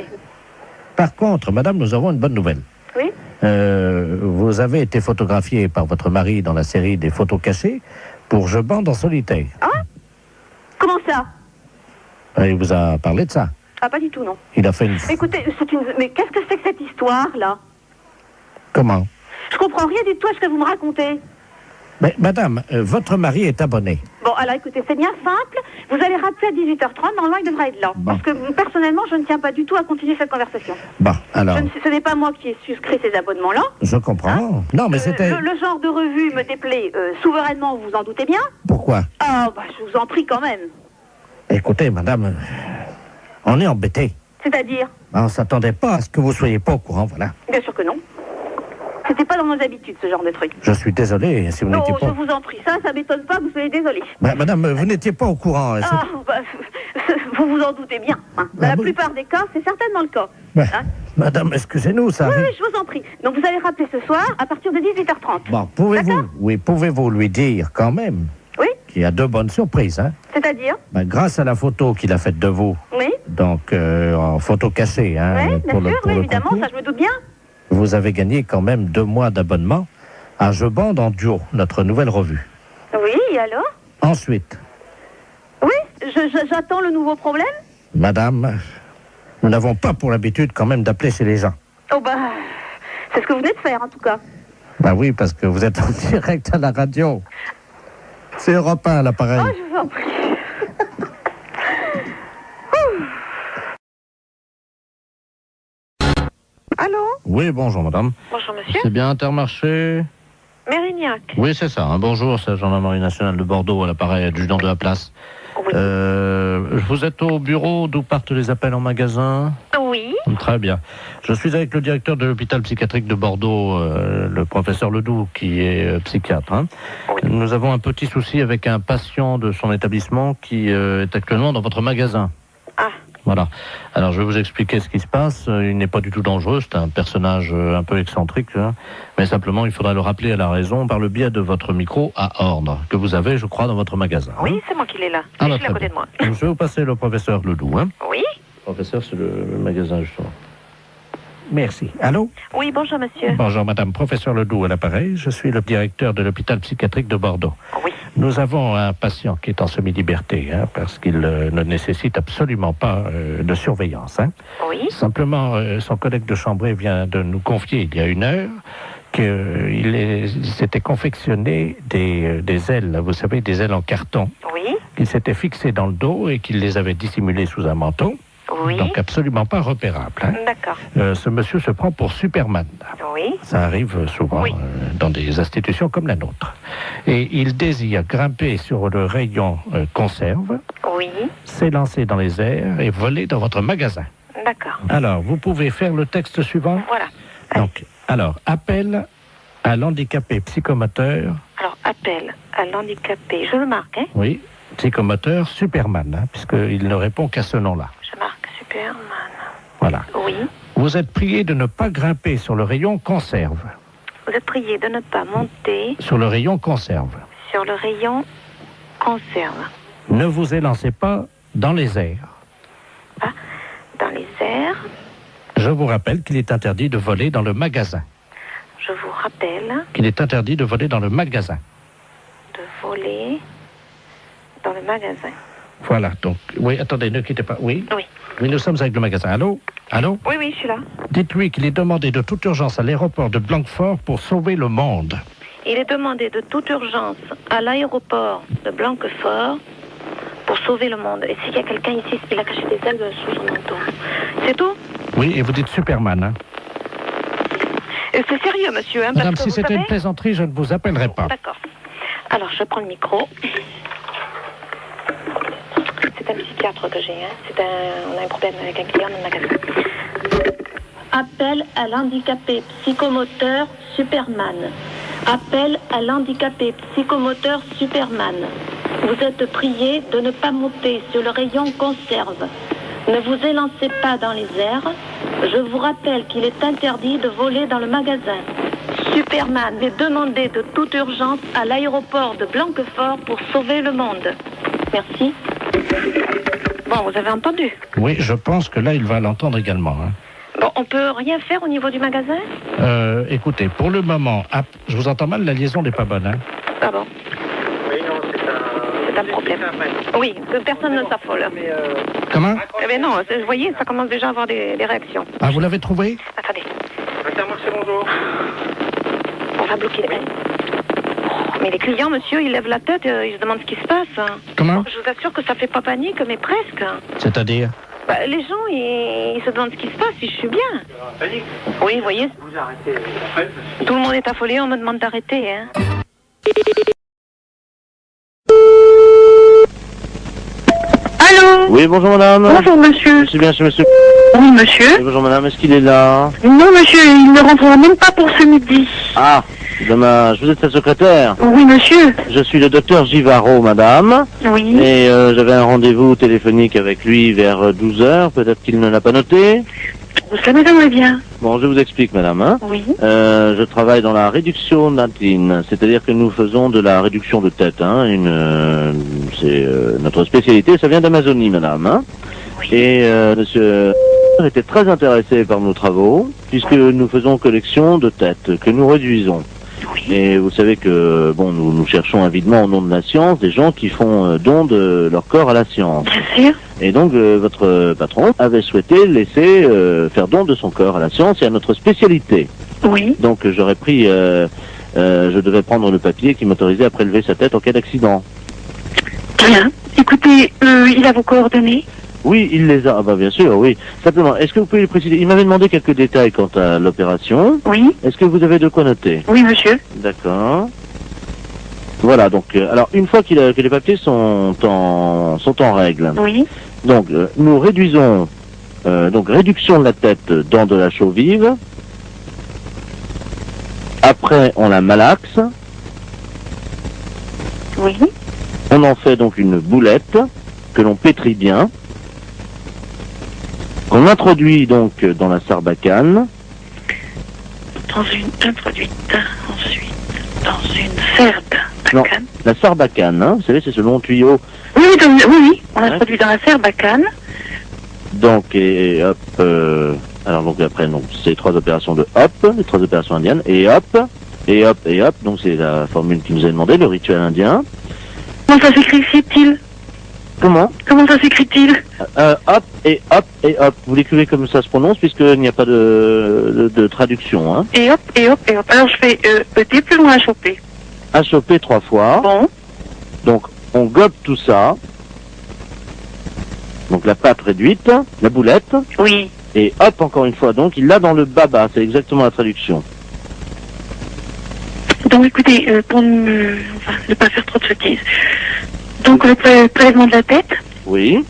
Par contre, madame, nous avons une bonne nouvelle. Oui. Vous avez été photographié par votre mari dans la série des photos cachées pour Je bande en solitaire. Hein? Comment ça? Il vous a parlé de ça. Ah, pas du tout, non. Il a fait une... Écoutez, mais qu'est-ce que c'est que cette histoire, là? Comment? Je comprends rien du tout à ce que vous me racontez. Mais madame, votre mari est abonné. Bon, alors écoutez, c'est bien simple. Vous allez rappeler à 18h30, normalement il devrait être là. Bon. Parce que personnellement, je ne tiens pas du tout à continuer cette conversation. Bon, alors... Ce n'est pas moi qui ai souscrit ces abonnements-là. Je comprends. Non, mais c'était... Le genre de revue me déplaît souverainement, vous en doutez bien. Pourquoi? Ah, bah je vous en prie quand même. Écoutez, madame, on est embêtés. C'est-à-dire? On ne s'attendait pas à ce que vous soyez pas au courant, voilà. Bien sûr que non. C'était pas dans nos habitudes, ce genre de truc. Je suis désolé si vous n'étiez pas... Non, je vous en prie, ça m'étonne pas que vous soyez désolé. Madame, vous n'étiez pas au courant. Ah, bah, vous vous en doutez bien. Hein. Dans la plupart des cas, c'est certainement le cas. Hein. Madame, excusez-nous, ça arrive... Oui, je vous en prie. Donc vous allez rappeler ce soir à partir de 18h30. Bon, pouvez-vous lui dire quand même qu'il y a 2 bonnes surprises, hein? C'est-à-dire? Grâce à la photo qu'il a faite de vous. Oui. Donc, en photo cachée, hein? Oui, bien sûr, évidemment, ça je me doute bien. Vous avez gagné quand même 2 mois d'abonnement à Je bande en duo, notre nouvelle revue. Oui, et alors? Ensuite. Oui, j'attends le nouveau problème. Madame, nous n'avons pas pour l'habitude quand même d'appeler chez les gens. Oh bah, c'est ce que vous venez de faire en tout cas. Bah oui, parce que vous êtes en direct à la radio. C'est Europe 1 à l'appareil. Oh, je vous en prie. Allô? Oui, bonjour madame. Bonjour monsieur. C'est bien Intermarché? Mérignac. Oui, c'est ça. Bonjour, c'est la gendarmerie nationale de Bordeaux à l'appareil adjudant de la place. Oui. Vous êtes au bureau d'où partent les appels en magasin? Oui. Très bien. Je suis avec le directeur de l'hôpital psychiatrique de Bordeaux, le professeur Ledoux, qui est psychiatre. Hein. Oui. Nous avons un petit souci avec un patient de son établissement qui est actuellement dans votre magasin. Ah. Voilà. Alors, je vais vous expliquer ce qui se passe. Il n'est pas du tout dangereux. C'est un personnage un peu excentrique. Hein. Mais simplement, il faudra le rappeler à la raison par le biais de votre micro à ordre, que vous avez, je crois, dans votre magasin. Oui, hein. c'est moi qui l'ai là. Ah, Je bah, suis à côté de moi. Donc, je vais vous passer le professeur Ledoux. Hein. Oui. Le professeur, c'est le magasin, justement. Merci. Allô? Oui, bonjour monsieur. Bonjour madame, professeur Ledoux à l'appareil. Je suis le directeur de l'hôpital psychiatrique de Bordeaux. Oui. Nous avons un patient qui est en semi-liberté, hein, parce qu'il ne nécessite absolument pas de surveillance. Hein. Oui. Simplement, son collègue de chambrée vient de nous confier il y a 1 heure qu'il s'était confectionné des ailes, vous savez, des ailes en carton. Oui. Qu'il s'était fixées dans le dos et qu'il les avait dissimulées sous un manteau. Oui. Donc absolument pas repérable. Hein. D'accord. Ce monsieur se prend pour Superman. Oui. Ça arrive souvent dans des institutions comme la nôtre. Et il désire grimper sur le rayon conserve, Oui. s'élancer dans les airs et voler dans votre magasin. D'accord. Alors, vous pouvez faire le texte suivant. Voilà. Donc, appel à l'handicapé psychomoteur. Alors, appel à l'handicapé. Je le marque, hein? Oui, psychomoteur Superman, hein, puisqu'il ne répond qu'à ce nom-là. Je marque Superman. Voilà. Oui. Vous êtes prié de ne pas grimper sur le rayon conserve. Vous êtes prié de ne pas monter Sur le rayon conserve. sur le rayon conserve. Ne vous élancez pas dans les airs. Dans les airs, Je vous rappelle qu'il est interdit de voler dans le magasin. je vous rappelle Qu'il est interdit de voler dans le magasin. de voler dans le magasin. Voilà, donc, oui, attendez, ne quittez pas. Oui? Oui. Oui, nous sommes avec le magasin. Allô? Allô? Oui, oui, je suis là. Dites-lui qu'il est demandé de toute urgence à l'aéroport de Blanquefort pour sauver le monde. Il est demandé de toute urgence à l'aéroport de Blanquefort pour sauver le monde. Et s'il y a quelqu'un ici qui a caché des ailes sous son manteau. C'est tout? Oui, et vous dites Superman, hein? C'est sérieux, monsieur, hein? Madame, parce que si c'était une plaisanterie, je ne vous appellerai pas. D'accord. Alors, je prends le micro. C'est un psychiatre que j'ai, hein. On a un problème avec un client dans le magasin. Appel à l'handicapé psychomoteur Superman. Appel à l'handicapé psychomoteur Superman. Vous êtes prié de ne pas monter sur le rayon conserve. Ne vous élancez pas dans les airs. Je vous rappelle qu'il est interdit de voler dans le magasin. Superman est demandé de toute urgence à l'aéroport de Blanquefort pour sauver le monde. Merci. Bon, vous avez entendu? Oui, je pense que là, il va l'entendre également. Hein. Bon, Bon, on peut rien faire au niveau du magasin? Écoutez, pour le moment, je vous entends mal, la liaison n'est pas bonne, hein? Ah bon? Oui, non, C'est un problème. Oui, que personne ne s'affole. Comment? Eh bien non, vous voyez, ça commence déjà à avoir des réactions. Ah, vous l'avez trouvé? Attendez, Intermarché, bonjour. on va bloquer les... Mais les clients, monsieur, ils lèvent la tête, ils se demandent ce qui se passe. Comment? Je vous assure que ça fait pas panique, mais presque. C'est-à-dire? Bah, les gens, ils se demandent ce qui se passe, si je suis bien. Panique? Oui, vous voyez. Vous arrêtez. Tout le monde est affolé, on me demande d'arrêter, hein. Allô? Oui, bonjour madame. Bonjour monsieur. Je suis bien chez monsieur. Oui monsieur. Oui, bonjour madame, est-ce qu'il est là? Non monsieur, il ne rentrera même pas pour ce midi. Ah, dommage. Vous êtes sa secrétaire? Oui monsieur. Je suis le docteur Givaro, madame. Oui. Et j'avais un rendez-vous téléphonique avec lui vers 12h. Peut-être qu'il ne l'a pas noté. Ça m'étonnerait bien. Bon, je vous explique, madame. Hein. Oui. Je travaille dans la réduction natine, c'est-à-dire que nous faisons de la réduction de tête. Hein. C'est notre spécialité, ça vient d'Amazonie, madame. Hein. Oui. Et monsieur était très intéressé par nos travaux, puisque nous faisons collection de têtes, que nous réduisons. Oui. Et vous savez que, bon, nous cherchons avidement au nom de la science des gens qui font don de leur corps à la science. Bien sûr. Et donc, votre patron avait souhaité laisser faire don de son corps à la science et à notre spécialité. Oui. Donc, j'aurais pris, je devais prendre le papier qui m'autorisait à prélever sa tête en cas d'accident. Bien. Écoutez, il a vos coordonnées? Oui, il les a. Ah bah bien sûr, oui. Simplement, est-ce que vous pouvez lui préciser? Il m'avait demandé quelques détails quant à l'opération. Oui. Est-ce que vous avez de quoi noter? Oui monsieur. D'accord. Voilà, donc, alors, une fois que les papiers sont en règle. Oui. Donc, nous réduisons, donc, réduction de la tête dans de la chaux vive. Après, on la malaxe. Oui. On en fait donc une boulette que l'on pétrit bien. Qu'on introduit donc dans la sarbacane. Introduite ensuite dans une sarbacane. Non, la sarbacane, hein, vous savez, c'est ce long tuyau. Oui, oui, on introduit dans la sarbacane. Donc, et hop, alors donc après, donc, c'est 3 opérations de hop, les 3 opérations indiennes, et hop, et hop, et hop, donc c'est la formule qui nous a demandé, le rituel indien. Comment ça s'écrit-il? Comment? Comment ça s'écrit-il? Hop, et hop, et hop. Vous l'écrivez comme ça se prononce, puisqu'il n'y a pas de traduction, hein. Et hop, et hop, et hop. Alors je fais ET plus loin à choper. À choper 3 fois. Bon. Donc, on gobe tout ça. Donc la pâte réduite, la boulette. Oui. Et hop, encore une fois. Donc, il l'a dans le baba, c'est exactement la traduction. Donc écoutez, pour ne pas faire trop de sottises. Donc le prélèvement de la tête. Oui.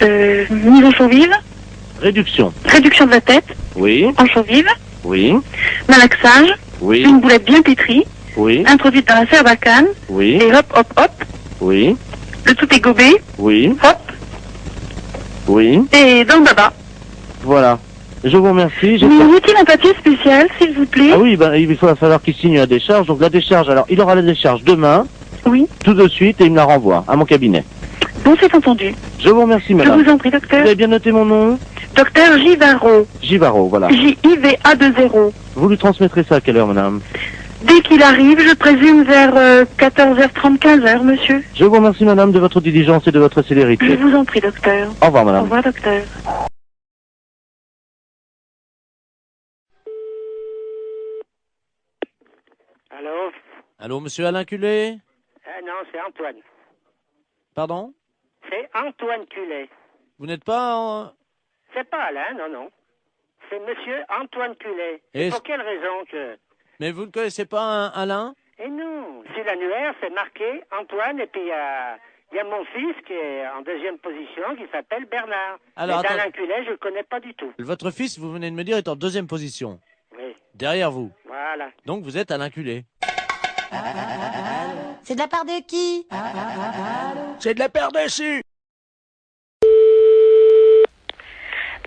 Mise en chaux vive. Réduction. Réduction de la tête. Oui. En chaux vive. Oui. Malaxage. Oui. Une boulette bien pétrie. Oui. Introduite dans la sarbacane. Oui. Et hop, hop, hop. Oui. Le tout est gobé. Oui. Hop. Oui. Et dans le baba. Voilà. Je vous remercie. Il me faut-il un papier spécial, s'il vous plaît? Ah oui, ben, il va falloir qu'il signe la décharge. Donc la décharge, alors il aura la décharge demain. Oui. Tout de suite et il me la renvoie à mon cabinet. Bon, c'est entendu. Je vous remercie, madame. Je vous en prie, docteur. Vous avez bien noté mon nom? Docteur Givaro. Givaro, voilà. J-I-V-A-2-0. Vous lui transmettrez ça à quelle heure, madame? Dès qu'il arrive, je présume vers 14h30, 15h, monsieur. Je vous remercie, madame, de votre diligence et de votre célérité. Je vous en prie, docteur. Au revoir, madame. Au revoir, docteur. Allô? Allô, monsieur Alain Culé? Non, c'est Antoine. Pardon? C'est Antoine Culet. Vous n'êtes pas en... C'est pas Alain, non, non. C'est monsieur Antoine Culet. Et pour quelle raison que... Mais vous ne connaissez pas un Alain? Eh non, sur l'annuaire, c'est marqué Antoine, et puis il y a mon fils qui est en 2e position, qui s'appelle Bernard. Alors, mais Alain Culet, je le connais pas du tout. Votre fils, vous venez de me dire, est en 2e position. Oui. Derrière vous. Voilà. Donc vous êtes Alain Culé. C'est de la part de qui? C'est de la paire dessus.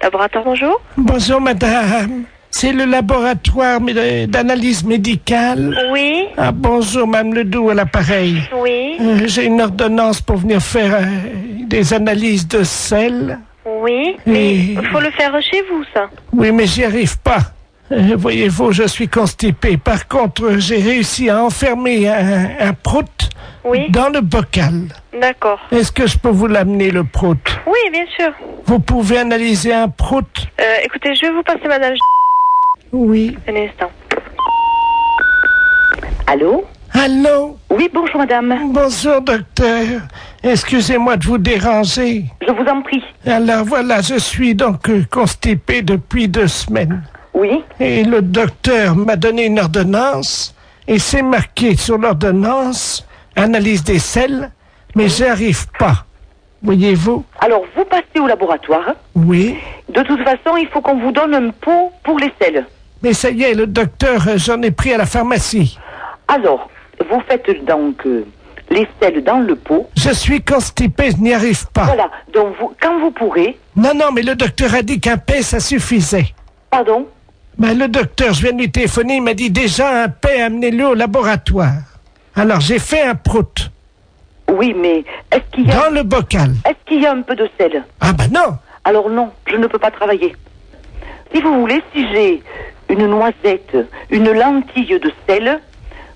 Laboratoire, bonjour. Bonjour, madame. C'est le laboratoire d'analyse médicale. Oui. Ah, bonjour, Mme Ledoux à l'appareil. Oui. J'ai une ordonnance pour venir faire des analyses de sel. Oui, mais il faut le faire chez vous, ça. Oui, mais j'y arrive pas. Voyez-vous, je suis constipé. Par contre, j'ai réussi à enfermer un prout dans le bocal. D'accord. Est-ce que je peux vous l'amener, le prout? Oui, bien sûr. Vous pouvez analyser un prout? Écoutez, je vais vous passer madame. Oui. Un instant. Allô? Allô? Oui, bonjour madame. Bonjour docteur. Excusez-moi de vous déranger. Je vous en prie. Alors voilà, je suis donc constipé depuis 2 semaines. Oui. Et le docteur m'a donné une ordonnance et c'est marqué sur l'ordonnance analyse des selles, mais j'y arrive pas. Voyez-vous? Alors, vous passez au laboratoire. Oui. De toute façon, il faut qu'on vous donne un pot pour les selles. Mais ça y est, le docteur, j'en ai pris à la pharmacie. Alors, vous faites donc les selles dans le pot. Je suis constipé, je n'y arrive pas. Voilà, donc quand vous pourrez... Non, mais le docteur a dit qu'un paix, ça suffisait. Pardon? Ben, le docteur, je viens de lui téléphoner, il m'a dit déjà un paix, amenez-le au laboratoire. Alors, j'ai fait un prout. Oui, mais est-ce qu'il y a... Dans le bocal. Est-ce qu'il y a un peu de sel? Ah ben non. Alors non, je ne peux pas travailler. Si vous voulez, si j'ai une noisette, une lentille de sel,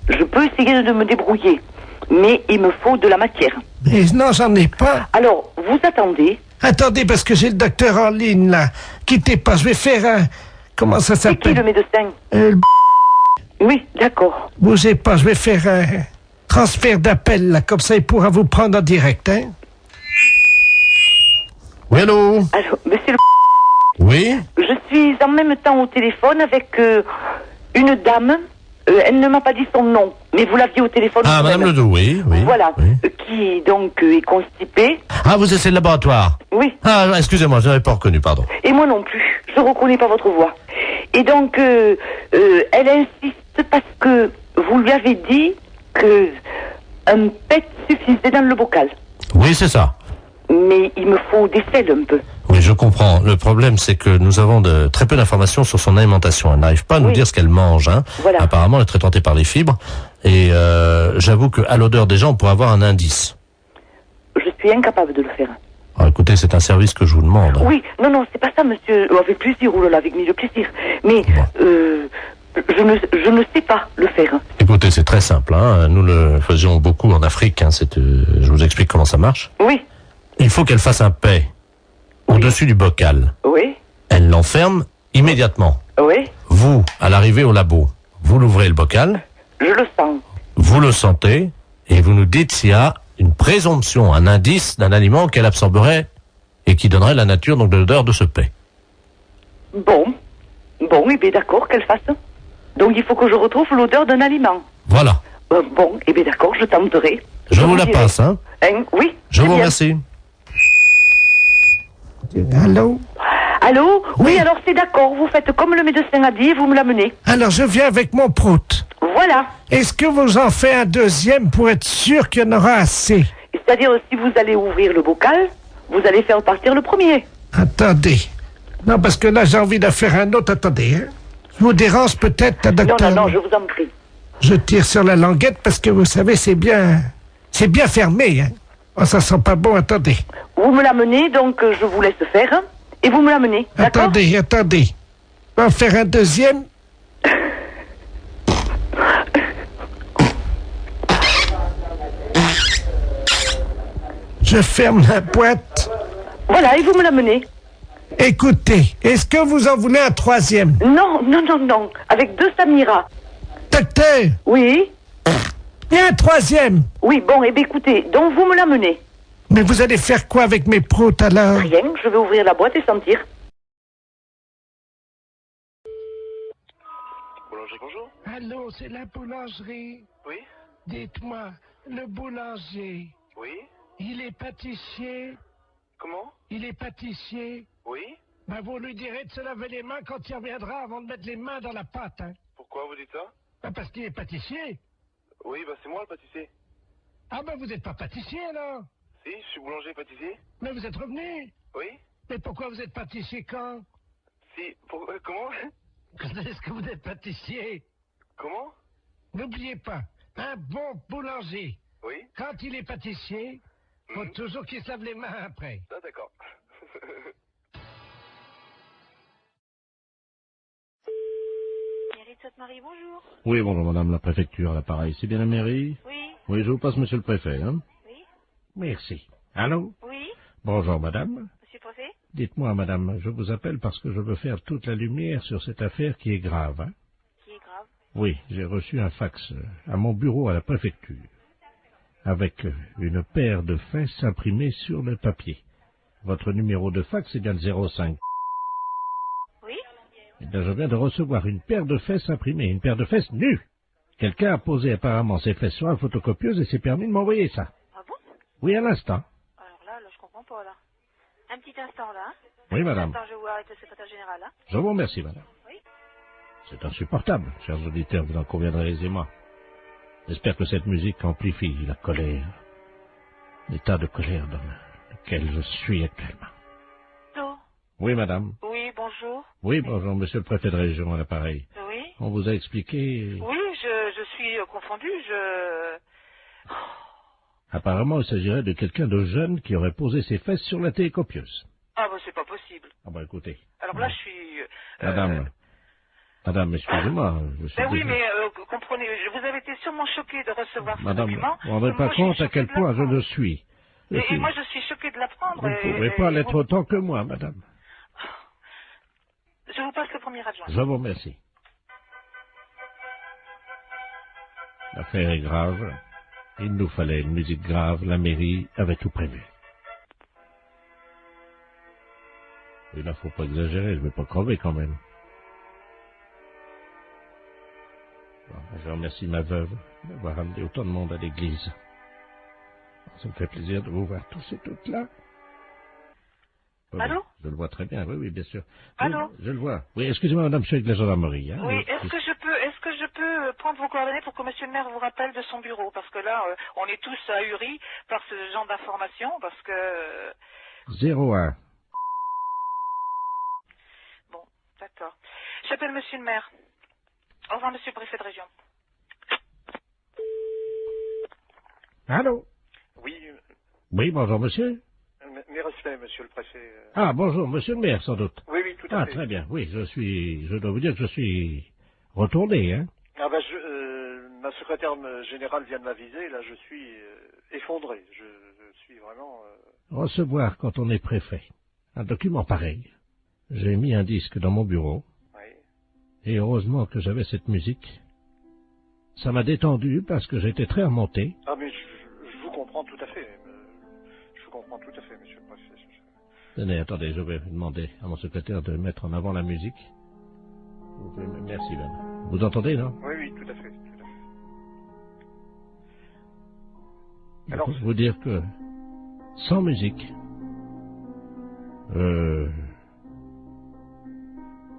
je peux essayer de me débrouiller. Mais il me faut de la matière. Mais non, j'en ai pas. Alors, vous attendez. Attendez, parce que j'ai le docteur en ligne, là. Quittez pas, je vais faire un... Comment ça s'appelle? C'est qui le médecin? Oui, d'accord. Bougez pas, je vais faire un transfert d'appel, là, comme ça il pourra vous prendre en direct, hein? Oui, allô? Alors, monsieur le... Oui? Je suis en même temps au téléphone avec une dame. Elle ne m'a pas dit son nom, mais vous l'aviez au téléphone. Ah, madame Ledoux, oui. Voilà, oui. Qui donc est constipée. Ah, vous êtes le laboratoire? Oui. Ah, excusez-moi, je n'avais pas reconnu, pardon. Et moi non plus, je ne reconnais pas votre voix. Et donc, elle insiste parce que vous lui avez dit que un pet suffisait dans le bocal. Oui, c'est ça. Mais il me faut des selles un peu. Oui, je comprends. Le problème, c'est que nous avons très peu d'informations sur son alimentation. Elle n'arrive pas à nous dire ce qu'elle mange. Hein. Voilà. Apparemment, elle est très tentée par les fibres. Et j'avoue qu'à l'odeur déjà, on pourrait avoir un indice. Je suis incapable de le faire. Alors, écoutez, c'est un service que je vous demande. Oui, non, c'est pas ça, monsieur. Avec plaisir, ou avec mille plaisir. Mais je ne sais pas le faire. Écoutez, c'est très simple. Hein. Nous le faisions beaucoup en Afrique. Hein. Je vous explique comment ça marche. Oui. Il faut qu'elle fasse un paix au-dessus du bocal. Oui. Elle l'enferme immédiatement. Oui. Vous, à l'arrivée au labo, vous l'ouvrez le bocal. Je le sens. Vous le sentez et vous nous dites s'il y a une présomption, un indice d'un aliment qu'elle absorberait et qui donnerait la nature donc de l'odeur de ce paix. Bon, et bien d'accord, qu'elle fasse. Donc il faut que je retrouve l'odeur d'un aliment. Voilà. Bon, et bien d'accord, je tenterai. Je vous la passe, hein. Oui. Je vous remercie. Allô? Allô? Oui, alors c'est d'accord, vous faites comme le médecin a dit et vous me l'amenez. Alors je viens avec mon prout. Voilà. Est-ce que vous en faites un deuxième pour être sûr qu'il y en aura assez? C'est-à-dire, si vous allez ouvrir le bocal, vous allez faire partir le premier. Attendez. Non, parce que là, j'ai envie d'en faire un autre. Attendez, hein. Je vous dérange peut-être, docteur? Non, je vous en prie. Je tire sur la languette parce que vous savez, c'est bien fermé, hein. Oh, ça sent pas bon, attendez. Vous me l'amenez, donc je vous laisse faire, hein, et vous me l'amenez, d'accord? Attendez. On va en faire un deuxième. Je ferme la boîte. Voilà, et vous me l'amenez. Écoutez, est-ce que vous en voulez un troisième? Non. Avec 2 Samira. Docteur? Oui? Et un troisième? Oui, bon, et bien écoutez, donc vous me l'amenez. Mais vous allez faire quoi avec mes proutes alors? Rien, je vais ouvrir la boîte et sentir. Boulanger, bonjour. Allô, c'est la boulangerie. Oui? Dites-moi, le boulanger, Oui? il est pâtissier? Comment? Il est pâtissier? Oui? Ben vous lui direz de se laver les mains quand il reviendra avant de mettre les mains dans la pâte, hein. Pourquoi vous dites ça? Ben parce qu'il est pâtissier. Oui, c'est moi le pâtissier. Ah ben vous n'êtes pas pâtissier alors? Si, je suis boulanger pâtissier. Mais vous êtes revenu? Oui? Mais pourquoi vous êtes pâtissier quand? Si, comment? Est-ce que vous êtes pâtissier? Comment? N'oubliez pas, un bon boulanger, Oui? quand il est pâtissier, faut toujours qu'il se lave les mains après. Ah, d'accord. Sainte-Marie, bonjour. Oui, bonjour, madame la préfecture, à l'appareil. C'est bien la mairie? Oui. Oui, je vous passe monsieur le préfet, hein? Oui. Merci. Allô? Oui. Bonjour, madame. Monsieur le préfet? Dites-moi, madame, je vous appelle parce que je veux faire toute la lumière sur cette affaire qui est grave, hein? Qui est grave? Oui, j'ai reçu un fax à mon bureau à la préfecture, avec une paire de fesses imprimées sur le papier. Votre numéro de fax est bien le 05. Oui. Eh bien, je viens de recevoir une paire de fesses imprimées, une paire de fesses nues. Quelqu'un a posé apparemment ses fesses sur la photocopieuse et s'est permis de m'envoyer ça. Ah bon? Oui, à l'instant. Alors là, je comprends pas, là. Un petit instant, là. Oui, madame. Attends, je vais voir avec le secrétaire général, là. Je vous remercie, madame. Oui. C'est insupportable, chers auditeurs, vous en conviendrez aisément. J'espère que cette musique amplifie la colère, l'état de colère dans lequel je suis actuellement. Allô? Oui, madame. Oui, bonjour. Oui, bonjour, monsieur le préfet de région à l'appareil. Oui. On vous a expliqué... Oui, je suis confondue, Apparemment, il s'agirait de quelqu'un de jeune qui aurait posé ses fesses sur la télécopieuse. Ah, bah, c'est pas possible. Ah, bah, écoutez. Alors là, je suis... Madame, excusez-moi, je suis Ben oui, désolé. mais comprenez, vous avez été sûrement choquée de recevoir ce Madame, document. vous ne vous rendez pas Moi, je suis compte à choquée quel de point je l'apprendre. le suis. Et moi, je suis choquée de l'apprendre. Vous ne pouvez pas l'être autant que moi, madame. Je vous passe le premier adjoint. Je vous remercie. L'affaire est grave. Il nous fallait une musique grave. La mairie avait tout prévu. Et là, faut pas exagérer. Je vais pas crever quand même. Bon, je remercie ma veuve d'avoir amené autant de monde à l'église. Ça me fait plaisir de vous voir tous et toutes là. Oui, Allô? Je le vois très bien, oui, oui, bien sûr. Allô? Oui, je le vois. Oui, excusez-moi, madame, je suis avec la gendarmerie. Hein. Oui, est-ce que je peux prendre vos coordonnées pour que monsieur le maire vous rappelle de son bureau? Parce que là, on est tous ahuris par ce genre d'informations, parce que... 01. Bon, d'accord. J'appelle monsieur le maire. Au revoir, monsieur le préfet de région. Allô? Oui, Oui, bonjour, monsieur. mes respects, monsieur le préfet. Ah, bonjour, monsieur le maire, sans doute. Oui, oui, tout à fait. Ah, très bien, oui, je dois vous dire que je suis retourné, hein. Ah ben, ma secrétaire générale vient de m'aviser, là, je suis effondré. Je suis vraiment... Recevoir, quand on est préfet, un document pareil. J'ai mis un disque dans mon bureau. Oui. Et heureusement que j'avais cette musique. Ça m'a détendu parce que j'étais très remonté. Ah, mais je vous comprends tout à fait. Je vous comprends tout à fait, monsieur le préfet. Tenez, attendez, je vais demander à mon secrétaire de mettre en avant la musique. Vous pouvez merci, madame. Vous entendez, non? Oui, oui, tout à fait. Je peux vous dire que, sans musique,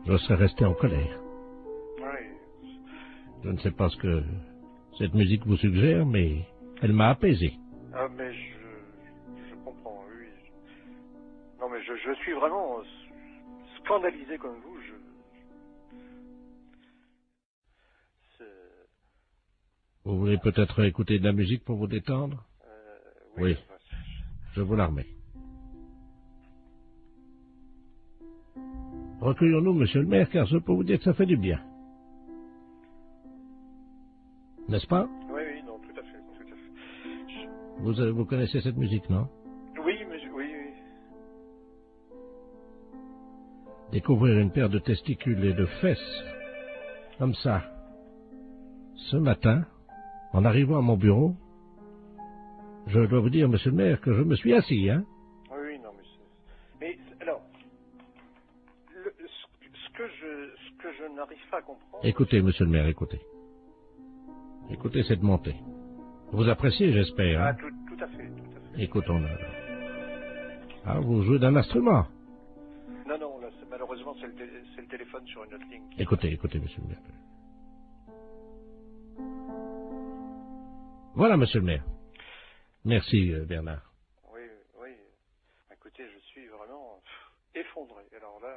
je serais resté en colère. Oui. Je ne sais pas ce que cette musique vous suggère, mais elle m'a apaisé. Ah, mais je comprends, oui. Non, mais je suis vraiment scandalisé comme vous. Vous voulez peut-être écouter de la musique pour vous détendre? Oui. Je vous la remets. Recueillons-nous, monsieur le maire, car je peux vous dire que ça fait du bien. N'est-ce pas? Oui, oui, non, tout à fait. Vous connaissez cette musique, non? Oui, mais oui. Découvrir une paire de testicules et de fesses, comme ça, ce matin, en arrivant à mon bureau, je dois vous dire, monsieur le maire, que je me suis assis, hein? Oui, non, mais alors, ce que je n'arrive pas à comprendre... Écoutez, monsieur le maire, écoutez. Écoutez cette montée. Vous appréciez, j'espère, hein? Ah, tout à fait. Écoutons-la. Ah, vous jouez d'un instrument? Non, là, malheureusement, c'est le téléphone sur une autre ligne. Écoutez, monsieur le maire. Voilà, monsieur le maire. Merci, Bernard. Oui. Écoutez, je suis vraiment effondré. Alors là...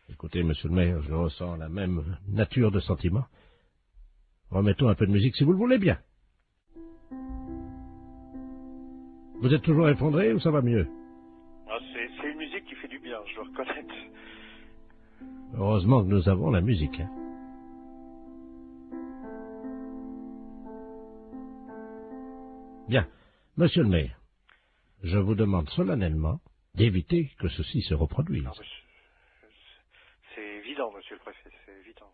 Écoutez, monsieur le maire, je ressens la même nature de sentiment. Remettons un peu de musique, si vous le voulez bien. Vous êtes toujours effondré ou ça va mieux? Ah, c'est une musique qui fait du bien, je dois reconnaître. Heureusement que nous avons la musique. Hein. Bien. Monsieur le maire, je vous demande solennellement d'éviter que ceci se reproduise. Non, c'est évident, monsieur le préfet, c'est évident.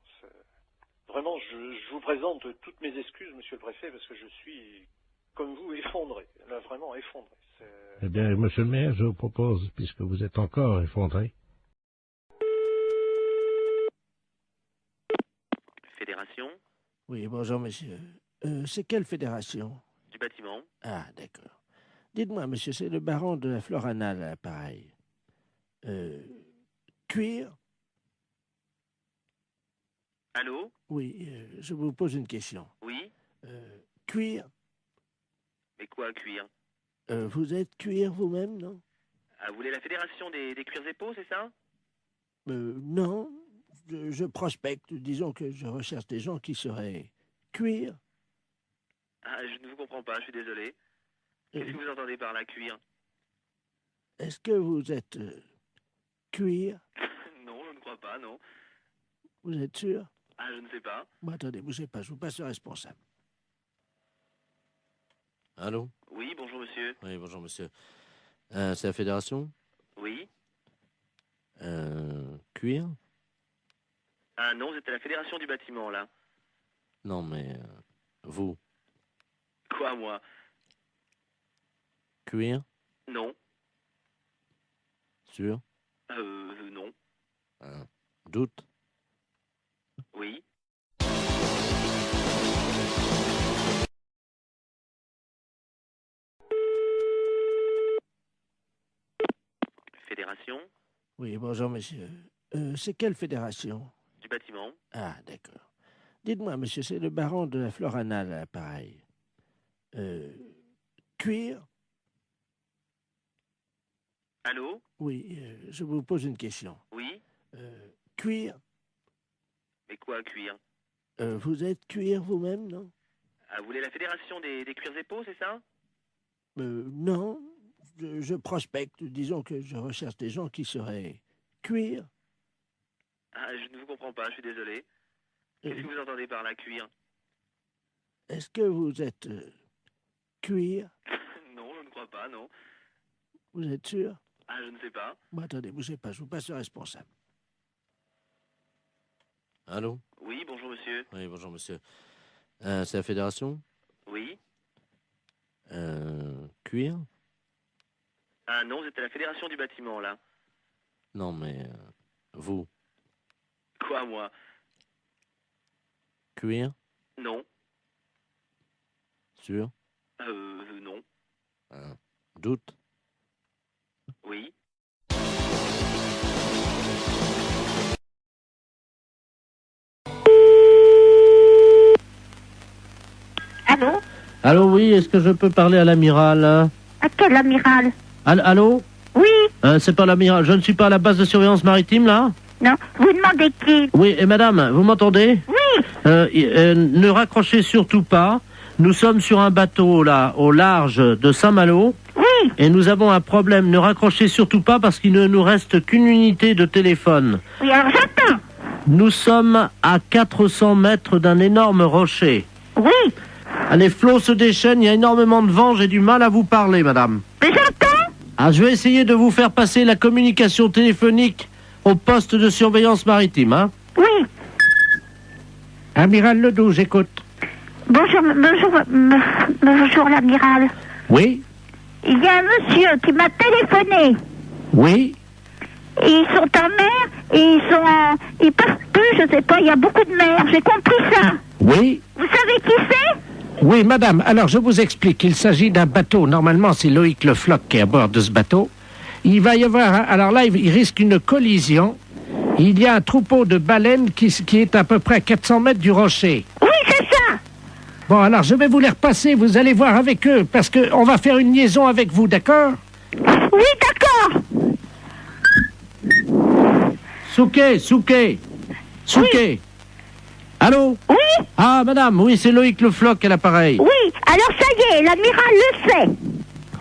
Vraiment, je vous présente toutes mes excuses, monsieur le préfet, parce que je suis, comme vous, effondré. Là, vraiment effondré. Eh bien, monsieur le maire, je vous propose, puisque vous êtes encore effondré... Fédération? Oui, bonjour, monsieur. C'est quelle fédération? Du bâtiment. Ah, d'accord. Dites-moi, monsieur, c'est le baron de la Florana, là, pareil. Cuir? Allô? Oui, je vous pose une question. Oui? Cuir? Mais quoi, cuir? Vous êtes cuir vous-même, non? Ah, vous voulez la fédération des cuirs et peaux, c'est ça? Non. Je prospecte. Disons que je recherche des gens qui seraient cuir. Ah, je ne vous comprends pas, je suis désolé. Qu'est-ce que vous entendez par là, cuir? Est-ce que vous êtes cuir? Non, je ne crois pas, non. Vous êtes sûr? Ah, je ne sais pas. Bon, attendez, bougez pas, je vous passe le responsable. Allô? Oui, bonjour monsieur. Oui, bonjour monsieur. C'est la fédération? Oui. Cuir? Ah non, vous êtes à la fédération du bâtiment, là. Non, mais vous? Quoi, moi? Cuir? Non. Sûr? Non. Doute? Oui. Fédération? Oui, bonjour, monsieur. C'est quelle fédération? Du bâtiment. Ah, d'accord. Dites-moi, monsieur, c'est le baron de la Florana, là, pareil. Cuir? Allô? Oui, je vous pose une question. Oui? Cuir? Mais quoi, cuir? Vous êtes cuir vous-même, non? Ah, vous voulez la fédération des cuirs et peaux, c'est ça? Non. Je prospecte. Disons que je recherche des gens qui seraient cuir. Ah, je ne vous comprends pas, je suis désolé. Qu'est-ce que vous entendez par là, cuir? Est-ce que vous êtes cuir? Non, je ne crois pas, non. Vous êtes sûr? Ah, je ne sais pas. Bon, attendez, bougez pas, je vous passe le responsable. Allô? Oui, bonjour monsieur. Oui, bonjour monsieur. C'est la fédération? Oui. Cuir? Ah non, vous êtes à la fédération du bâtiment, là. Non, mais vous? Quoi, moi? Cuir? Non. Sûr? Non. Doute? Oui. Allô? Allô, oui, est-ce que je peux parler à l'amiral? À quel amiral? Allô? Oui. C'est pas l'amiral, je ne suis pas à la base de surveillance maritime, là? Non, vous demandez qui? Oui, et madame, vous m'entendez? Oui. Ne raccrochez surtout pas. Nous sommes sur un bateau, là, au large de Saint-Malo. Oui. Et nous avons un problème. Ne raccrochez surtout pas parce qu'il ne nous reste qu'une unité de téléphone. Oui, alors j'attends. Nous sommes à 400 mètres d'un énorme rocher. Oui. Les flots se déchaînent, il y a énormément de vent, j'ai du mal à vous parler, madame. Mais j'entends. Ah, je vais essayer de vous faire passer la communication téléphonique au poste de surveillance maritime, hein? Oui. Amiral Ledoux, j'écoute. Bonjour l'amiral. Oui. Il y a un monsieur qui m'a téléphoné. Oui. Ils sont en mer et ils peuvent plus, je sais pas, il y a beaucoup de mer, j'ai compris ça. Oui. Vous savez qui c'est? Oui, madame, alors je vous explique. Il s'agit d'un bateau. Normalement, c'est Loïc Le Floch qui est à bord de ce bateau. Il va y avoir, alors là, il risque une collision. Il y a un troupeau de baleines qui est à peu près à 400 mètres du rocher. Oui, c'est ça. Bon, alors je vais vous les repasser, vous allez voir avec eux, parce qu'on va faire une liaison avec vous, d'accord? Oui, d'accord. Souquet. Oui. Allô? Oui. Ah, madame, oui, c'est Loïc Le Floch à l'appareil. Oui, alors ça y est, l'amiral le sait.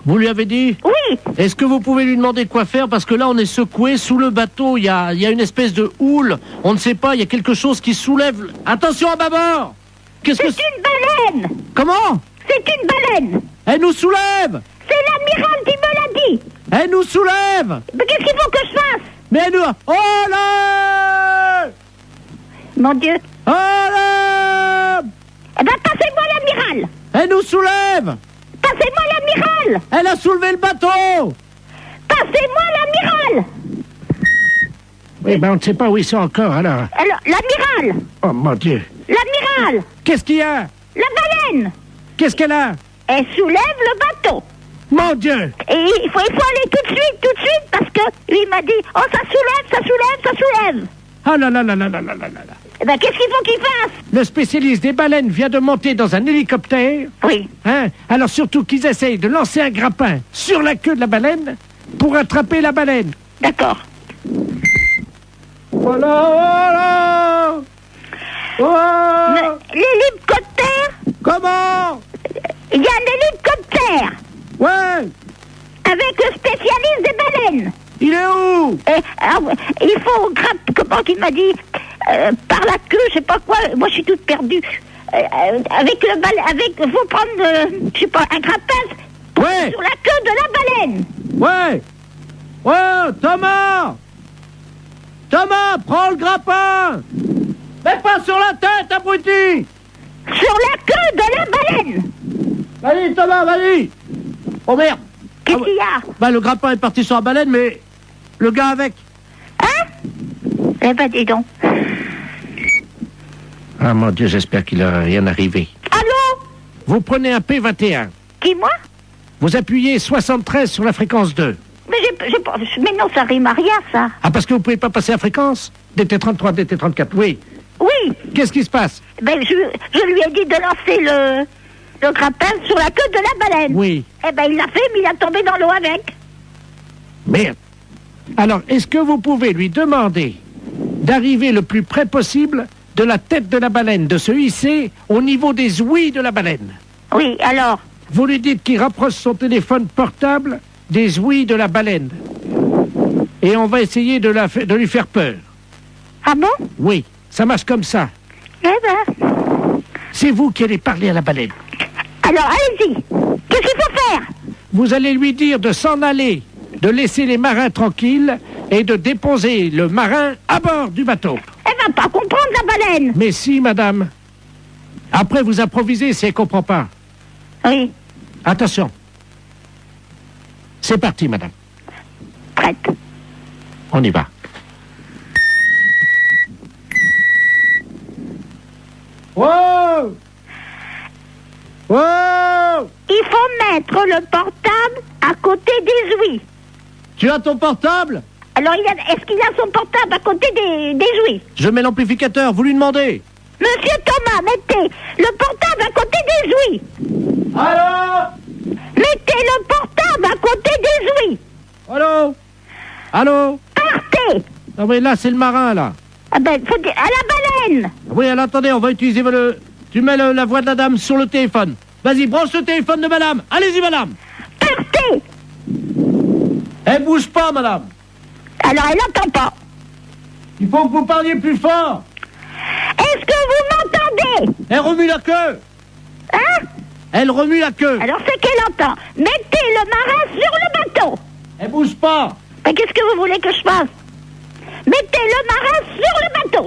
Vous lui avez dit? Oui. Est-ce que vous pouvez lui demander quoi faire? Parce que là, on est secoué sous le bateau. Il y a une espèce de houle. On ne sait pas, il y a quelque chose qui soulève. Attention à bâbord! C'est une baleine. Comment? C'est une baleine. Elle nous soulève! C'est l'amiral qui me l'a dit. Elle nous soulève! Mais qu'est-ce qu'il faut que je fasse? Mais elle nous... Oh là! Mon Dieu. Oh là! Eh ben, passez-moi l'amiral. Elle nous soulève! Passez-moi l'amiral. Elle a soulevé le bateau! Passez-moi l'amiral. Oui, ben on ne sait pas où ils sont encore, alors. Alors, l'amiral. Oh, mon Dieu. L'amiral. Qu'est-ce qu'il y a? La baleine. Qu'est-ce qu'elle a? Elle soulève le bateau. Mon Dieu! Et il faut aller tout de suite, parce que lui m'a dit, oh, ça soulève. Oh là là là là là là là là. Eh ben, qu'est-ce qu'il faut qu'il fasse? Le spécialiste des baleines vient de monter dans un hélicoptère. Oui. Hein? Alors surtout qu'ils essayent de lancer un grappin sur la queue de la baleine pour attraper la baleine. D'accord. Voilà, voilà. Oh. L'hélicoptère? Comment? Il y a un hélicoptère. Ouais. Avec le spécialiste des baleines. Il est où? Il faut comment il m'a dit, par la queue, je sais pas quoi. Moi, je suis toute perdue. Avec le faut prendre, je sais pas, un grappin ouais. Sur la queue de la baleine. Ouais. Ouais, Thomas, prends le grappin. Mais pas sur la tête, abruti. Sur la queue de la baleine. Vas-y, Thomas, vas-y. Oh merde. Qu'est-ce qu'il y a? Bah, le grappin est parti sur la baleine, mais le gars avec. Hein? Eh ben, dis donc. Ah, mon Dieu, j'espère qu'il n'a rien arrivé. Allô? Vous prenez un P21. Qui, moi? Vous appuyez 73 sur la fréquence 2. Mais non, ça rime à rien, ça. Ah, parce que vous pouvez pas passer la fréquence? DT33, DT34, oui. Oui. Qu'est-ce qui se passe? Ben, je lui ai dit de lancer le grappin sur la queue de la baleine. Oui. Eh ben, il l'a fait, mais il a tombé dans l'eau avec. Merde. Alors, est-ce que vous pouvez lui demander d'arriver le plus près possible de la tête de la baleine, de se hisser au niveau des ouïes de la baleine? Oui, alors? Vous lui dites qu'il rapproche son téléphone portable des ouïes de la baleine. Et on va essayer de lui faire peur. Ah bon? Oui, ça marche comme ça. Eh ben... C'est vous qui allez parler à la baleine. Alors, allez-y. Qu'est-ce qu'il faut faire? Vous allez lui dire de s'en aller, de laisser les marins tranquilles et de déposer le marin à bord du bateau. Elle va pas comprendre, la baleine. Mais si, madame. Après, vous improvisez si elle comprend pas. Oui. Attention. C'est parti, madame. Prête. On y va. Wow! Wow! Il faut mettre le portable à côté des ouïes. Tu as ton portable? Alors, est-ce qu'il a son portable à côté des ouïes? Je mets l'amplificateur, vous lui demandez. Monsieur Thomas, mettez le portable à côté des ouïes. Allô? Mettez le portable à côté des ouïes. Allô? Allô? Partez. Ah oui, là, c'est le marin, là. Ah ben, faut dire, à la baleine. Oui, alors attendez, on va utiliser Tu mets la voix de la dame sur le téléphone. Vas-y, branche le téléphone de madame. Allez-y, madame. Partez. Elle bouge pas, madame. Alors, elle n'entend pas. Il faut que vous parliez plus fort. Est-ce que vous m'entendez? Elle remue la queue. Hein? Elle remue la queue. Alors, c'est qu'elle entend. Mettez le marin sur le bateau. Elle bouge pas. Mais qu'est-ce que vous voulez que je fasse? Mettez le marin sur le bateau.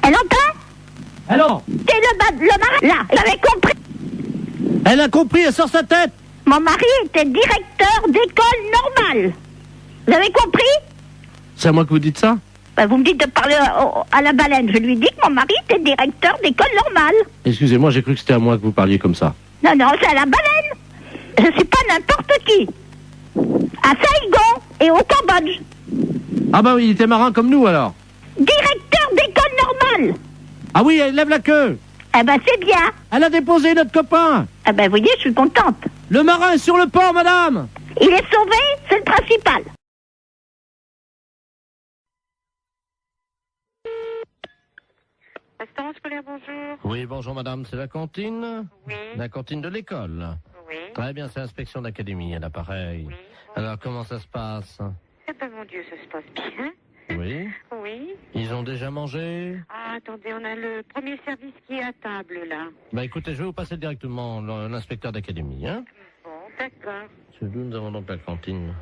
Elle entend? Alors? Mettez le marin là. Vous avez compris? Elle a compris, elle sort sa tête. Mon mari était directeur d'école normale. Vous avez compris? C'est à moi que vous dites ça? Ben, vous me dites de parler à la baleine. Je lui dis que mon mari était directeur d'école normale. Excusez-moi, j'ai cru que c'était à moi que vous parliez comme ça. Non, non, c'est à la baleine. Je suis pas n'importe qui. À Saigon et au Cambodge. Ah bah oui, il était marin comme nous alors. Directeur d'école normale. Ah oui, elle lève la queue. Eh ben, c'est bien. Elle a déposé notre copain. Eh ben, vous voyez, je suis contente. Le marin est sur le port, madame. Il est sauvé, c'est le principal. Restaurant scolaire, bonjour. Oui, bonjour madame, c'est la cantine? Oui. La cantine de l'école? Oui. Très bien, c'est l'inspection d'académie, à l'appareil. Oui. Alors, comment ça se passe? Eh ben, mon Dieu, ça se passe bien. Oui. Oui. Ils ont déjà mangé? Ah, attendez, on a le premier service qui est à table, là. Bah écoutez, je vais vous passer directement l'inspecteur d'académie, hein. Bon, d'accord. C'est d'où nous avons donc la cantine.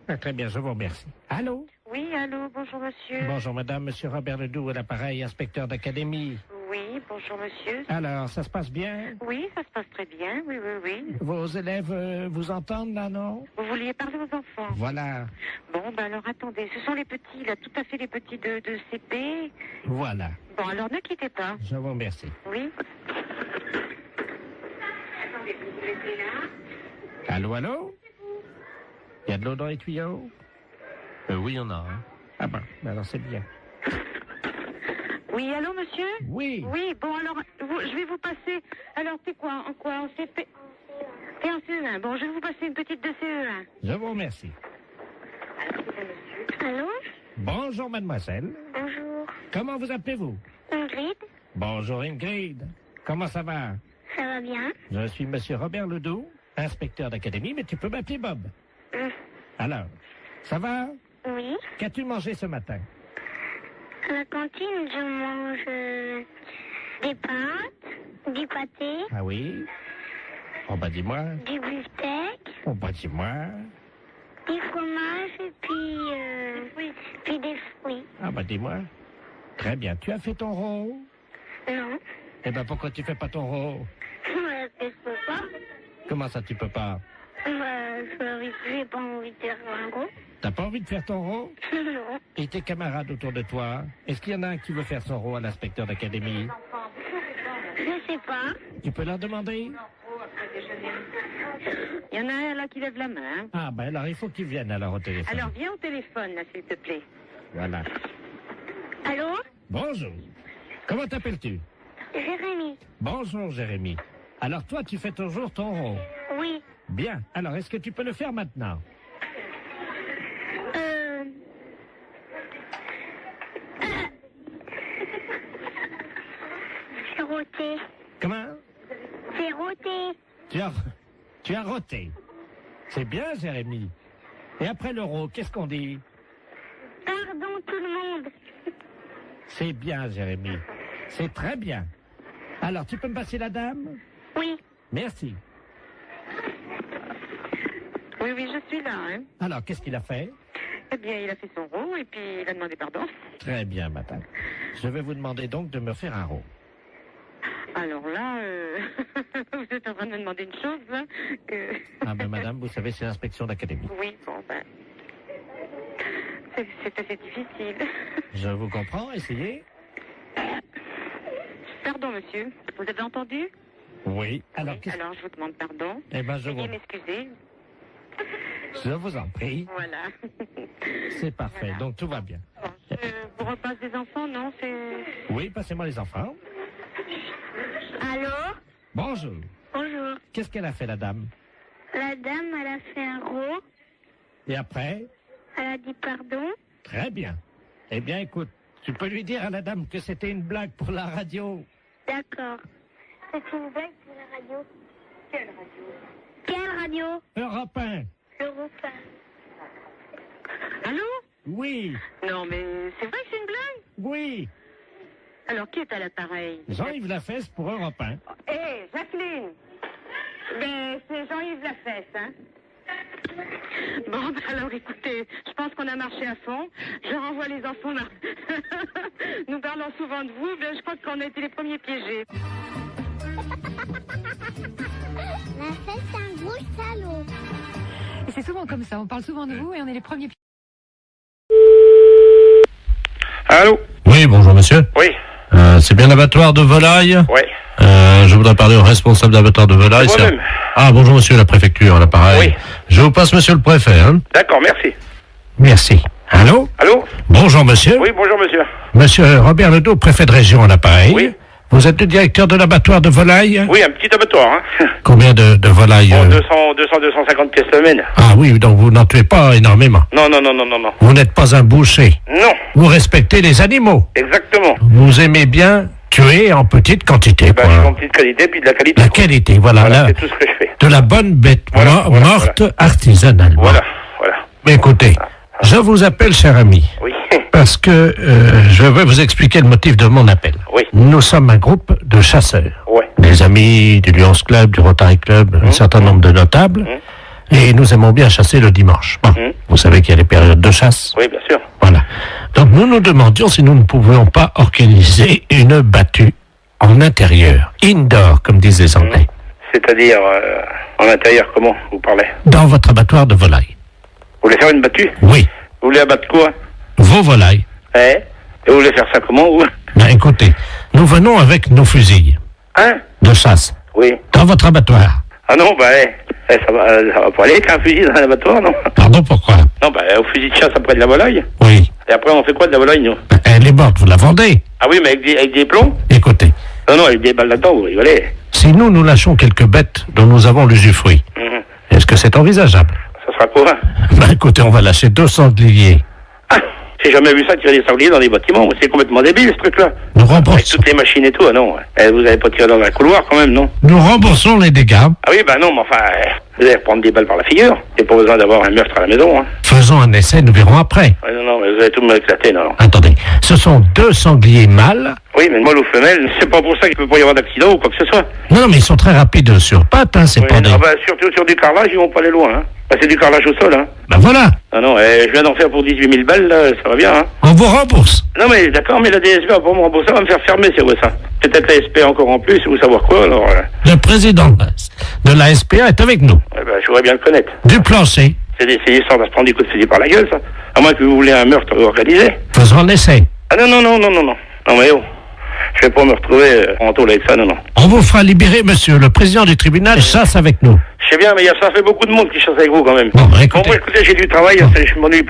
Ah, très bien, je vous remercie. Allô? Oui, allô, bonjour, monsieur. Bonjour, madame, monsieur Robert Ledoux à l'appareil, inspecteur d'académie. Oui, bonjour, monsieur. Alors, ça se passe bien? Oui, ça se passe très bien, oui, oui, oui. Vos élèves vous entendent, là, non? Vous vouliez parler aux enfants? Voilà. Bon, ben alors, attendez, ce sont les petits, là, tout à fait les petits de CP. Voilà. Bon, alors, ne quittez pas. Je vous remercie. Oui. Attendez, vous laissez là. Allô, allô? Il y a de l'eau dans les tuyaux? Oui, il y en a. Hein. Ah ben, alors c'est bien. Oui, allô, monsieur? Oui. Oui, bon, alors, je vais vous passer... Alors, c'est quoi? En quoi? En CP? Et en CE1. Bon, je vais vous passer une petite de CE1. Je vous remercie. Allô? Bonjour, mademoiselle. Bonjour. Comment vous appelez-vous? Ingrid? Bonjour, Ingrid. Comment ça va? Ça va bien? Je suis monsieur Robert Ledoux, inspecteur d'académie, mais tu peux m'appeler Bob. Alors, ça va? Oui. Qu'as-tu mangé ce matin? À la cantine, je mange des pâtes, du pâté, Ah oui? Oh bah dis-moi. du beefsteak, Oh bah dis-moi. du fromage et puis des fruits. Ah bah dis-moi. Très bien. Tu as fait ton rot? Non. Eh ben pourquoi tu fais pas ton rot? Je peux pas. Comment ça tu peux pas? J'ai pas envie de faire un gros. T'as pas envie de faire ton rot? Non. Et tes camarades autour de toi? Est-ce qu'il y en a un qui veut faire son rot à l'inspecteur d'académie? Je sais pas. Tu peux leur demander? Il y en a un là qui lève la main. Ah ben alors il faut qu'ils viennent alors au téléphone. Alors viens au téléphone là, s'il te plaît. Voilà. Allô? Bonjour. Comment t'appelles-tu? Jérémy. Bonjour Jérémy. Alors toi tu fais toujours ton rot? Oui. Bien. Alors est-ce que tu peux le faire maintenant? C'est roté. Comment? C'est roté. Tu as roté. C'est bien Jérémy. Et après le rot, qu'est-ce qu'on dit? Pardon tout le monde. C'est bien Jérémy. C'est très bien. Alors tu peux me passer la dame? Oui. Merci. Oui, oui, je suis là. Hein. Alors qu'est-ce qu'il a fait? Eh bien, il a fait son rot et puis il a demandé pardon. Très bien madame. Je vais vous demander donc de me faire un rot. Alors là, vous êtes en train de me demander une chose, hein, que... Ah ben madame, vous savez, c'est l'inspection d'académie. Oui, bon ben... C'est assez difficile. Je vous comprends, essayez. Pardon, monsieur. Vous avez entendu? Oui. Alors, Alors, je vous demande pardon. Eh ben, Veuillez m'excuser. Je vous en prie. Voilà. C'est parfait, donc tout va bien. Bon, je vous repasse des enfants, non? C'est... Oui, passez-moi les enfants. Allô? Bonjour. Bonjour. Qu'est-ce qu'elle a fait, la dame? La dame, elle a fait un rot. Et après? Elle a dit pardon. Très bien. Eh bien, écoute, tu peux lui dire à la dame que c'était une blague pour la radio. D'accord. C'est une blague pour la radio. Quelle radio? Quelle radio? Europe 1. Europe 1. Allô? Oui. Non, mais c'est vrai que c'est une blague? Oui. Alors, qui est à l'appareil? Jean-Yves Lafesse pour Europe 1. Hé, Jacqueline! Mais c'est Jean-Yves Lafesse, hein? Bon, ben alors écoutez, je pense qu'on a marché à fond. Je renvoie les enfants là. Nous parlons souvent de vous, mais je crois qu'on a été les premiers piégés. Lafesse, c'est un gros salaud. Et c'est souvent comme ça, on parle souvent de vous et on est les premiers piégés. Allô? Oui, bonjour monsieur. Oui. C'est bien l'abattoir de volaille? Oui. Je voudrais parler au responsable d'abattoir de volaille. C'est moi-même. Ah, bonjour monsieur la préfecture, à l'appareil. Oui. Je vous passe monsieur le préfet, hein. D'accord, merci. Merci. Allô? Allô? Bonjour monsieur. Oui, bonjour monsieur. Monsieur Robert Ledoux, préfet de région à l'appareil. Oui. Vous êtes le directeur de l'abattoir de volaille? Oui, un petit abattoir, hein. Combien de volailles? 250 pièces semaine. Ah oui, donc vous n'en tuez pas énormément. Non. Vous n'êtes pas un boucher. Non. Vous respectez les animaux. Exactement. Vous aimez bien tuer en petite quantité. Ben, en petite qualité, puis de la qualité. La qualité, voilà. C'est tout ce que je fais. De la bonne bête morte artisanale. Voilà. Mais écoutez, Je vous appelle, cher ami, Oui. parce que je vais vous expliquer le motif de mon appel. Oui. Nous sommes un groupe de chasseurs. Ouais. Des amis du Lions Club, du Rotary Club, un certain nombre de notables. Et nous aimons bien chasser le dimanche. Bon, vous savez qu'il y a les périodes de chasse. Oui, bien sûr. Voilà. Donc nous nous demandions si nous ne pouvions pas organiser une battue en intérieur, indoor, comme disent les Anglais, C'est-à-dire, en intérieur, comment vous parlez? dans votre abattoir de volailles. Vous voulez faire une battue? Oui. Vous voulez abattre quoi? Vos volailles. Et vous voulez faire ça comment, vous? Ben, écoutez, nous venons avec nos fusils Hein? de chasse Oui. dans votre abattoir. Ah non, ça va pas aller avec un fusil dans l'abattoir, non? Pardon, pourquoi? Non, au fusil de chasse après de la volaille. Oui. Et après, on fait quoi de la volaille, nous? Elle est morte, vous la vendez. Ah oui, mais avec des plombs? Écoutez, Non, avec des balles là-dedans, vous rigolez. si nous lâchons quelques bêtes dont nous avons l'usufruit, est-ce que c'est envisageable? Ça sera quoi? Ben, écoutez, on va lâcher 2 sangliers. J'ai jamais vu ça, tirer des sangliers dans des bâtiments. C'est complètement débile, ce truc-là. Nous Avec remboursons, toutes les machines et tout, non. Vous n'allez pas tirer dans un couloir, quand même, non? nous remboursons les dégâts. Ah oui, non, mais enfin, vous allez reprendre des balles par la figure. Il n'y a pas besoin d'avoir un meurtre à la maison, hein. Faisons un essai, nous verrons après. Ouais, non, mais vous allez tout me éclater, non. Attendez, ce sont 2 sangliers mâles. Oui, mais mâle ou femelle, c'est pas pour ça qu'il peut pas y avoir d'accident ou quoi que ce soit. Non, mais ils sont très rapides sur pattes, hein, c'est Oui, pas des... surtout sur du carrelage, ils vont pas aller loin, hein. C'est du carrelage au sol, hein. Ben voilà, Ah non, je viens d'en faire pour 18 000 balles, là, ça va bien, hein. on vous rembourse. Non, mais d'accord, mais la DSP va pas me rembourser, va me faire fermer, c'est vrai ça. Peut-être la SP encore en plus, ou savoir quoi, alors. Le président de la SPA est avec nous. Je voudrais bien le connaître. Du plancher. C'est d'essayer sans se prendre des coups de fusil par la gueule, ça. À moins que vous voulez un meurtre organisé. Faisons un essai. Ah non. Non, mais je vais pas me retrouver en tôle avec ça, non. On vous fera libérer, monsieur. Le président du tribunal chasse avec nous. Je sais bien, mais ça fait beaucoup de monde qui chasse avec vous, quand même. Bon, écoutez. Bon, écoutez, j'ai du travail, je m'ennuie.